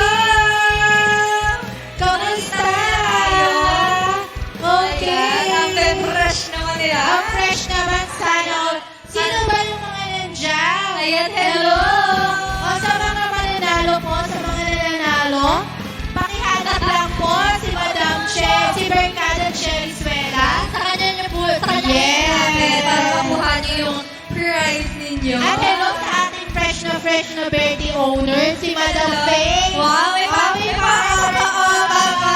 Yun. At hello sa ating fresh na birthday owner, si Madam Faye. Wow, may pa-opa pa.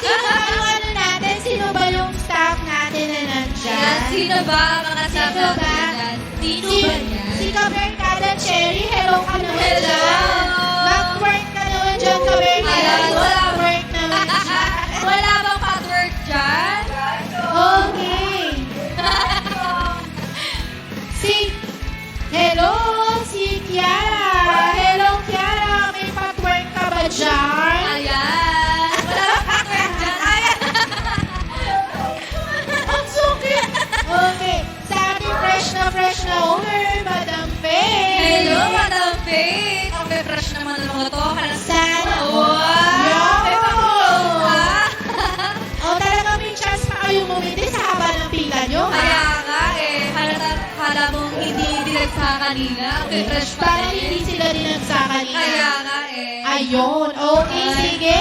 Sino ba yung ano natin? Sino ba yung staff natin na nandyan? Yan, sino ba ang mga Sino staff ba? natin? Sino Si, ba yan? si Kaberkada Cherry, hello ka naman Hello! dyan. Mag-work ka naman dyan, Kaberkada. Ayan, wala. Mag-work naman dyan. Wala bang patwork dyan? Okay. Hello, si Kiara. Hello, Kiara. May patwork ka ba dyan? Ayan. Wala bang patwork dyan? Ayan. Ang sukit. Okay. Sa ating fresh na owner, Madam Faye. Hello, Madam Faith. Okay, fresh naman ang mga to. Sana. Wow! May pag-vlog ka. O, talaga may chance pa kayo bumili sa haba ng pila nyo, Kaya ha? nga eh, hala mong hindi nagsa kanina. Okay, fresh pa Parang hindi rin. sila din nagsakanina. Kaya nga eh. Ayun. Okay, Ay. sige.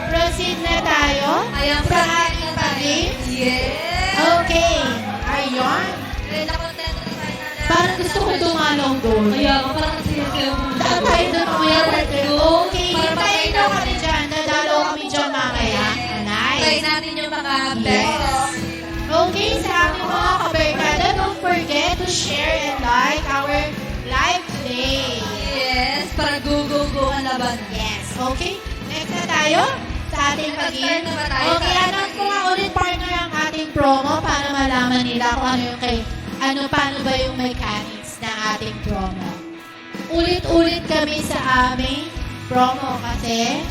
Proceed na tayo. Ayan, Sa proceed ating na tayo. pag-games. Yes! Okay. Ayun. Eh, nakontento na tayo na. Parang gusto ko dumalaw doon. Kaya ako, parang sayo mo. Tayo doon kuya. Okay, Para hintayin daw kami dyan. Dadalaw kami dyan mamaya. Try Nice. natin yung mga Yes. best. Okay, sa aming mga kaberkada, don't forget to share and like our live today. Yes, para go ang laban. Yes, okay. Next na tayo sa ating Nag-start na ba tayo? Okay, anak ko nga ulit partner ang ating promo para malaman nila kung ano yung paano ba yung mechanics ng ating promo. Ulit-ulit kami sa aming promo kasi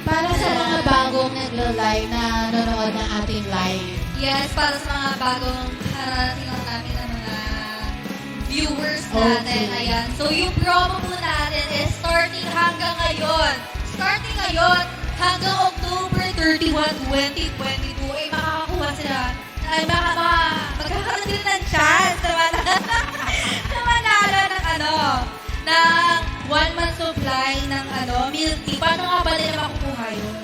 para sa mga bagong nagla-live na nanonood ng ating live. Yes, para sa mga bagong harating lang namin ng mga viewers natin. Okay. Ayan. So, yung promo po natin is starting hanggang ngayon. Starting ngayon hanggang October 31, 2022 ay makakakuha sila. Ay, magkakaroon sila ng chance na manalo ng ng 1 month supply ng milk tea. Paano nga ba nila makukuha yun?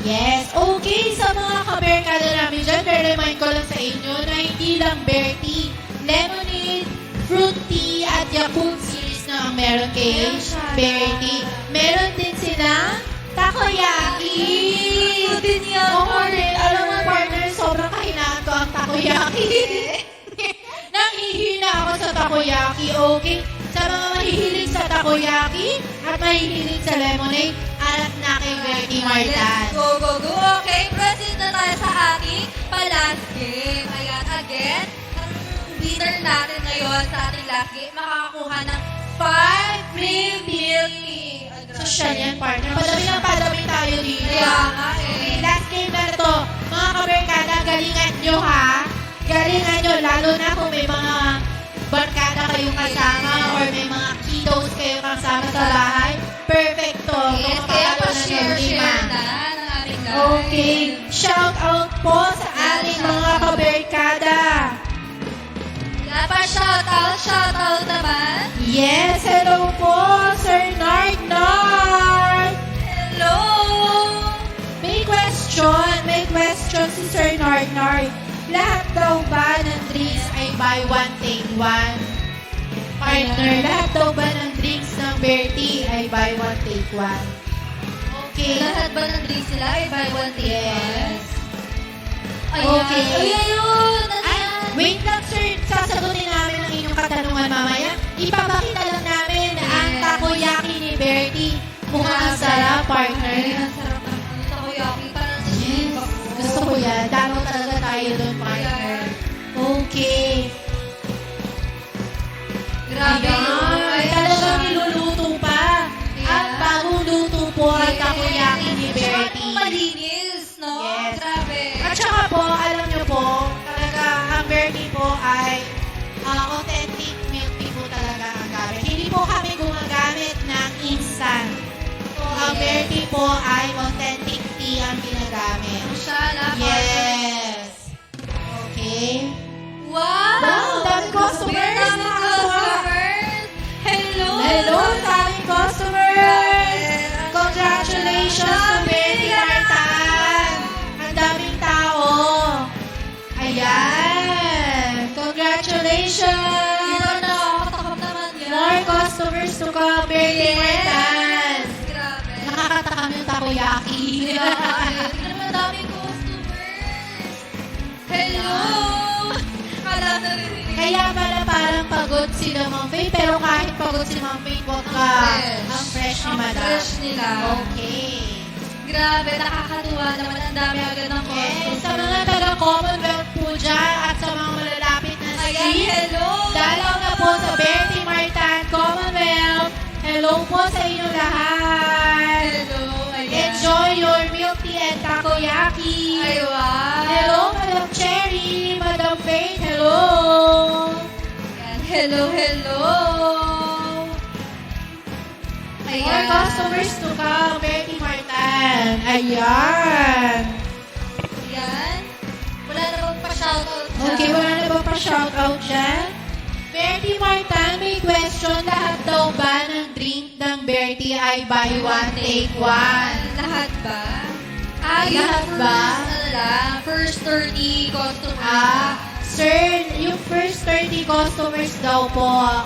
Yes, okay. Sa mga kaberkada namin dyan, remind ko lang sa inyo na hindi lang bear tea, lemonade, fruit tea, at Yakult series na ang meron kay Meron siya. bear tea. Meron din sila takoyaki. Ito din yan. Oo, rin. Alam mo, partner, sobrang kahinaan ko ang takoyaki. Nanghihina ako sa takoyaki, okay? Sa mga mahihilig sa takoyaki at mahihilig sa lemonade, at na kay Bertie Martan. Let's go. Okay, proceed na tayo sa ating last game. Ayan, again, ang winner natin ngayon sa ating last game, makakakuha ng 5 free milk tea. Ay, grabe. Social yan, partner. Padami tayo dito. Kaya nga Okay, eh. last game na to. Mga kaberkada, galingan nyo ha. Galingan nyo, lalo na kung may mga barkada kayong kasama or may mga kiddos kayong kasama sa bahay. Perfecto. Yes, Kung kaya makakalo na ng pa-share lima. na ng aming live. Okay. Shout out po sa ating mga kaberkada. Kaya pa shoutout naman. Yes, hello po, Sir Nard Nard. Hello! May question si Sir Nard Nard. Lahat daw ba ng drinks ay buy one, take one? Partner, lahat daw ba ng drinks ng Bertie ay buy one, take one? Okay. Lahat ba ng drinks sila ay buy one, take one? Yes. Ayan. Okay. Ay, ayun! Ay, wait lang sir, sasagutin namin ang inyong katanungan mamaya. Ipapakita lang namin na ang Yes. takoyaki ni Bertie. Mukhang ang sarap, partner. Ay, ang sarap ng takoyaki. Parang Yes. Gusto ko yan. Dalaw talaga tayo doon, partner. Okay. Grabe yun. Ayan. Talagang niluluto pa. At bagong luto po ang takoyaki ni Bertie. Malinis, no? Yes. Grabe. At saka po, alam nyo po, talaga ang Bertie po ay authentic milk tea po talaga ang gamit. Hindi po kami gumagamit ng instant. So, ang Yes. Bertie po ay authentic tea ang ginagamit. Mashallah. Yes. Okay. Wow! Wow, dami customers. Very dami Nakakatuwa. customers. Hello! Hello sa aming customers! Congratulations to Betty Martan! Ang daming tao! Ayan! Congratulations! Ito na, nakatakap na Kaya pala parang pagod si Ma'am Faith, pero kahit pagod si Ma'am Faith, wag ka. Ang fresh ni Ang Madam. fresh nila. Okay. Grabe, nakakatuwa naman. Ang dami agad ng Yes, customers. sa mga taga-Commonwealth po dyan at sa mga malalapit na Ayan, street, hello! dalaw na po sa Bertie Martan, Commonwealth. Hello po sa inyo lahat. Hello, ayan. Enjoy your milk tea and takoyaki. Ay, wow. Hello, Madam Cherry, Madam Faith, hello. Ayan, hello, hello. More customers to come, Bertie Martan. Ayan. Ayan. Wala na bang pa-shoutout dyan? Okay, wala na ba pa-shoutout dyan? Bertie Martan, may question. Lahat daw ba ng drink ng Bertie ay buy one, take one? Lahat ba? Lahat ba? First 30 customers. Sir, yung first 30 customers daw po.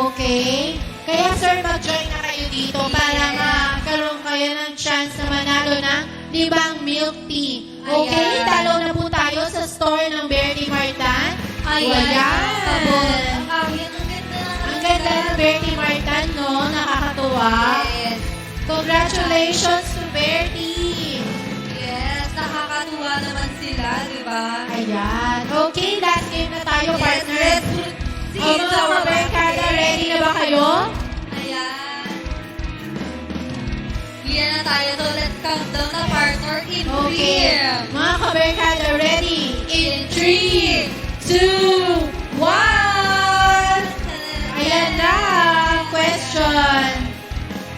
Okay? Kaya sir, mag-join na kayo dito para magkaroon kayo ng chance na manalo ng libang milk tea. Okay? Ayan. Talo na po tayo sa store ng Bertie Martan. Ayan. Ayan. Ang ganda. Ang ganda ng Bertie Martan, no? Nakakatuwa. Yes. Congratulations to Bertie. Yes, nakakatuwa naman sila, di ba? Ayan. Okay, last game na tayo, partner. Yes, O mga kabarkada, ready na ba kayo? Ayan. Yan na tayo. So, let's count down na partner in 3. Okay. Mga kabarkada, ready? In 3, 2, 1! Ayan na, question.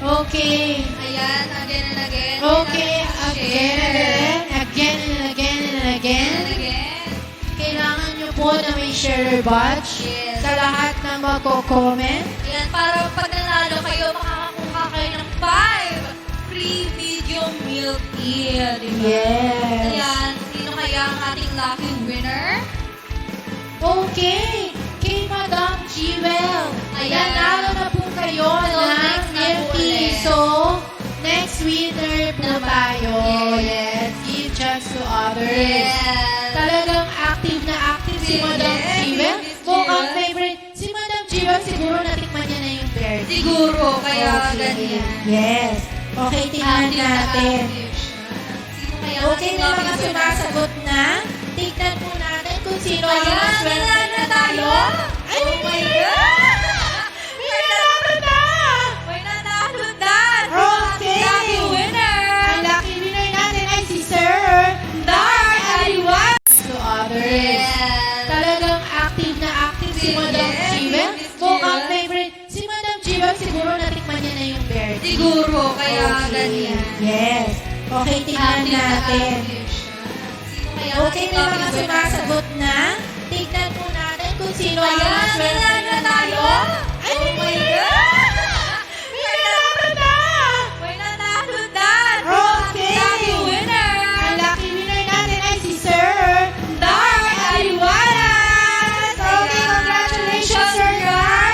Okay. Ayan, again and again. Okay, again and again and again and again. And again. Kailangan nyo po na may share badge Yes. sa lahat ng magko-comment. Ayan, para pag nanalo kayo, makakakuha kayo ng 5 free medium milk tea. Di ba? Yes. Ayan, sino kaya ang ating lucky winner? Okay, kay Madam Jewel. Ayan. Nanalo na po kayo So, ng next na milk po tea. ulit. So, next winner po tayo. Yes. Give chance to others. Yes. Talagang active na active si Yes, Madam Jewel. Miss Mukhang Jewel. favorite. Si Madam Jewel siguro natikman niya na yung bear. Siguro, kaya Okay. ganyan. Yes. Okay, tingnan Active na natin. active siya. Sino kaya Okay, may mga sumasagot na. Tignan po natin kung sino ang Ayan, maswerte nanalo na tayo. Ay, Oh my God! God! May nanalo na! May nanalo na! Okay. Lucky winner! Ang lucky winner natin ay si Sir Dar Aliwan. To others. Yes. Talagang active na active si Madam Yes, Jewel. Miss Mukhang Jewel. favorite. Si Madam Jewel siguro natikman niya na yung bear. Siguro, kaya Okay. ganyan. Yes. Okay, tingnan Active na natin. active siya. Sino kaya Okay, ang may lucky mga winner? sumasagot na. Tignan po natin kung sino ang Ayan, maswerte nanalo na tayo. Ay, Oh my God! God! May nanalo na! May nanalo na! Okay. Lucky winner! Ang lucky winner natin ay si Sir Dar Aliwanas! Okay, congratulations, Sir Dar!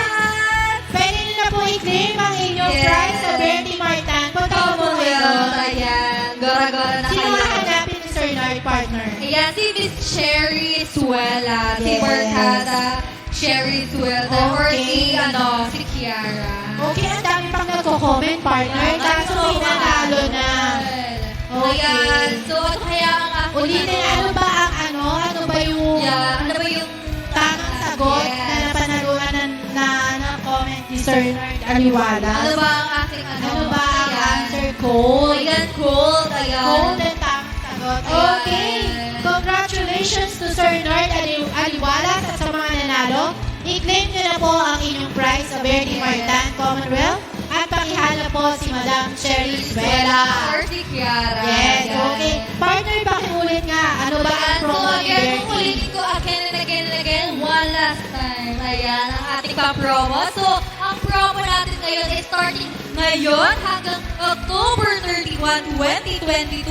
Pwede nyo na po i-claim ang inyong Yes. prize sa Bertie Martan. Punta po po kayo. Commonwealth, ayan. Gora-gora na Sino kayo. hahanapin ni Sir Dar, partner? Ayan, si Miss Cherry Suela. Si Yes. Barkada Cherry Suela. Or Okay. si Kiara. Okay, ang dami pang nagko-comment, partner. Kaso may nanalo na. Okay. Ayan, so ano kaya ang aking Ulitin, ano ba ang ano ba yung Yeah, ano ba yung tamang sagot Yes. na napanalunan na comment ni Sir Nerd Aliwalas? Ano ba ang aking Ano ba ang Ayan. answer code? Ayan, cold. Ayan. Code and tamang sagot. Ayan. Okay. Congratulations to Sir Nerd Aliwalas at sa mga nanalo. I-claim nyo na po ang inyong prize sa Bertie Martan Commonwealth at pakihala po si Madam Cherry Suela. Or si Kiara. Yes, Ayan. okay. Partner, pakiulit nga. Ano ba ang Ayan, so promo ni again, Bertie? ulitin ko again and again and again, one last time. Ayan, ang ating pa-promo. So, ang promo natin ngayon is starting ngayon hanggang October 31, 2022.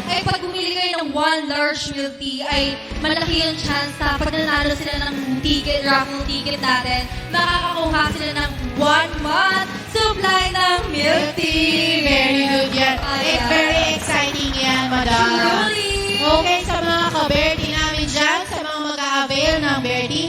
Ay pag bumili kayo ng one large milk tea, ay malaki yung chance na pag nanalo sila ng ticket, raffle ticket natin, makakakuha sila ng 1 month supply ng milk tea. Very good yan. Ayan. It's very exciting yan, madam. Truly. Okay, sa mga ka-Bertie namin dyan, sa mga mag-a-avail ng Bertie,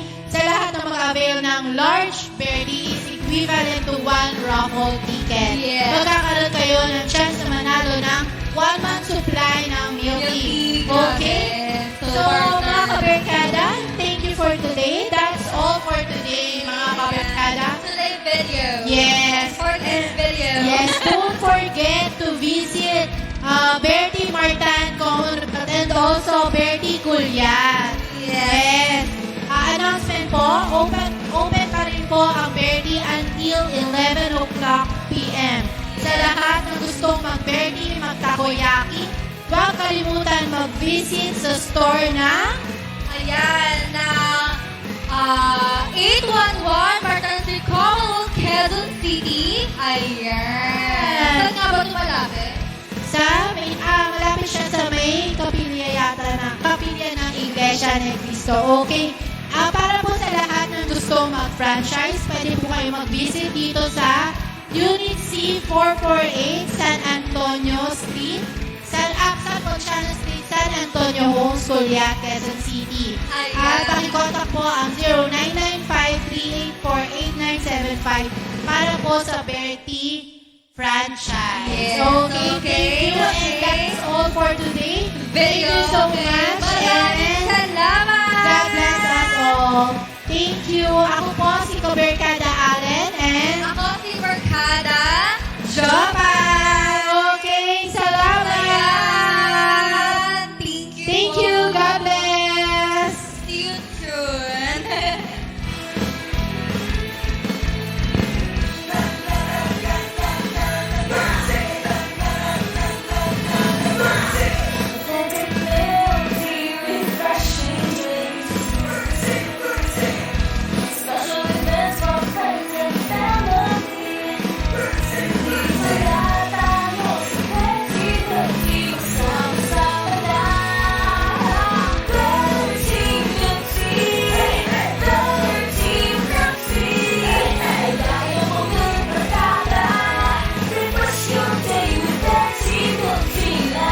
large Bertie is equivalent to 1 raffle ticket. Yes. Magkakaroon kayo ng chance na manalo ng 1 month supply ng milk tea. Okay? So, mga kaberkada, thank you for today. That's all for today, mga kaberkada. Today video. Yes. For this video. Yes, don't forget to visit Bertie Martan Common and also Bertie Culyan. Yes. Announcement po, open pa rin po ang Bertie until 11 o'clock p.m. Sa lahat na gustong mag-Bertie, mag-takoyaki, huwag kalimutan mag-visit sa store na Ayan, na 811 Martin Street, Commonwealth, Quezon City. Ayan. Saan nga ba ito malapit? malapit siya sa may kapilya ng Iglesia ni Cristo. Okay? Para po sa lahat ng gusto mag-franchise, pwede po kayo mag-visit dito sa Unit C 448 San Antonio Street, San Ponciano Street, San Antonio Homes, Culiac, Quezon City. At pakikontak po ang 0995-384-8975 para po sa Bertie franchise. Yes, Okay, okay, thank you. And that's all for today. Thank you so much. Maraming salamat! God bless us all. Thank you. Ako po si Kaberkada Allen and Ako si Barkada. Jopay. Okay, salamat. Ayan. Thank you. Thank you. God bless. See you soon. Authentic milk tea, refreshing drinks. Special events for friends and family. Wala tayo sa Bertie milk tea, sama-sama na. Bertie milk tea, Bertie milk tea. Ayaw mo ng barkada, refresh your day with Bertie milk tea na.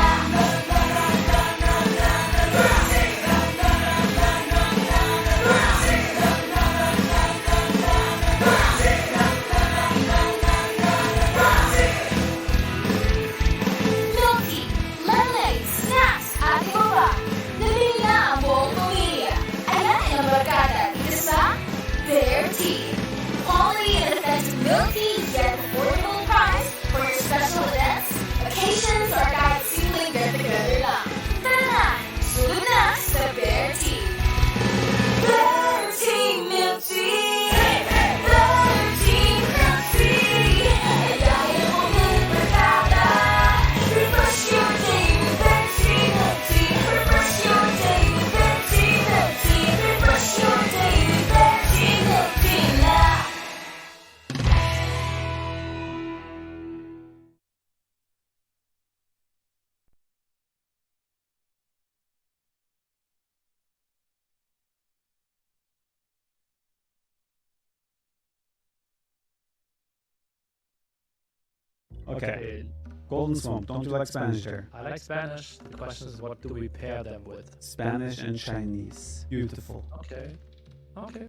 Milky, lemonade, snacks, at iba pa. Nabili na ang buong pamilya. Ayan ang barkada dito sa Bear Tea. Quality and authentic milk tea yet affordable price for your special events, occasions, or kahit simpleng get-together lang. Tara na! Sulit na sa Bear Tea. Bear Tea Milk Tea! Bear Tea Milk Tea! Ayayin mo ng barkada. Refresh your day with Bear Tea Milk Tea. Refresh your day with Bear Tea Milk Tea. Refresh your day with Bear Tea Milk Tea na. Okay. Golden Swamp, don't you like Spanish there? I like Spanish. The question is, what do we pair them with? Spanish and Chinese. Beautiful. Okay. Okay.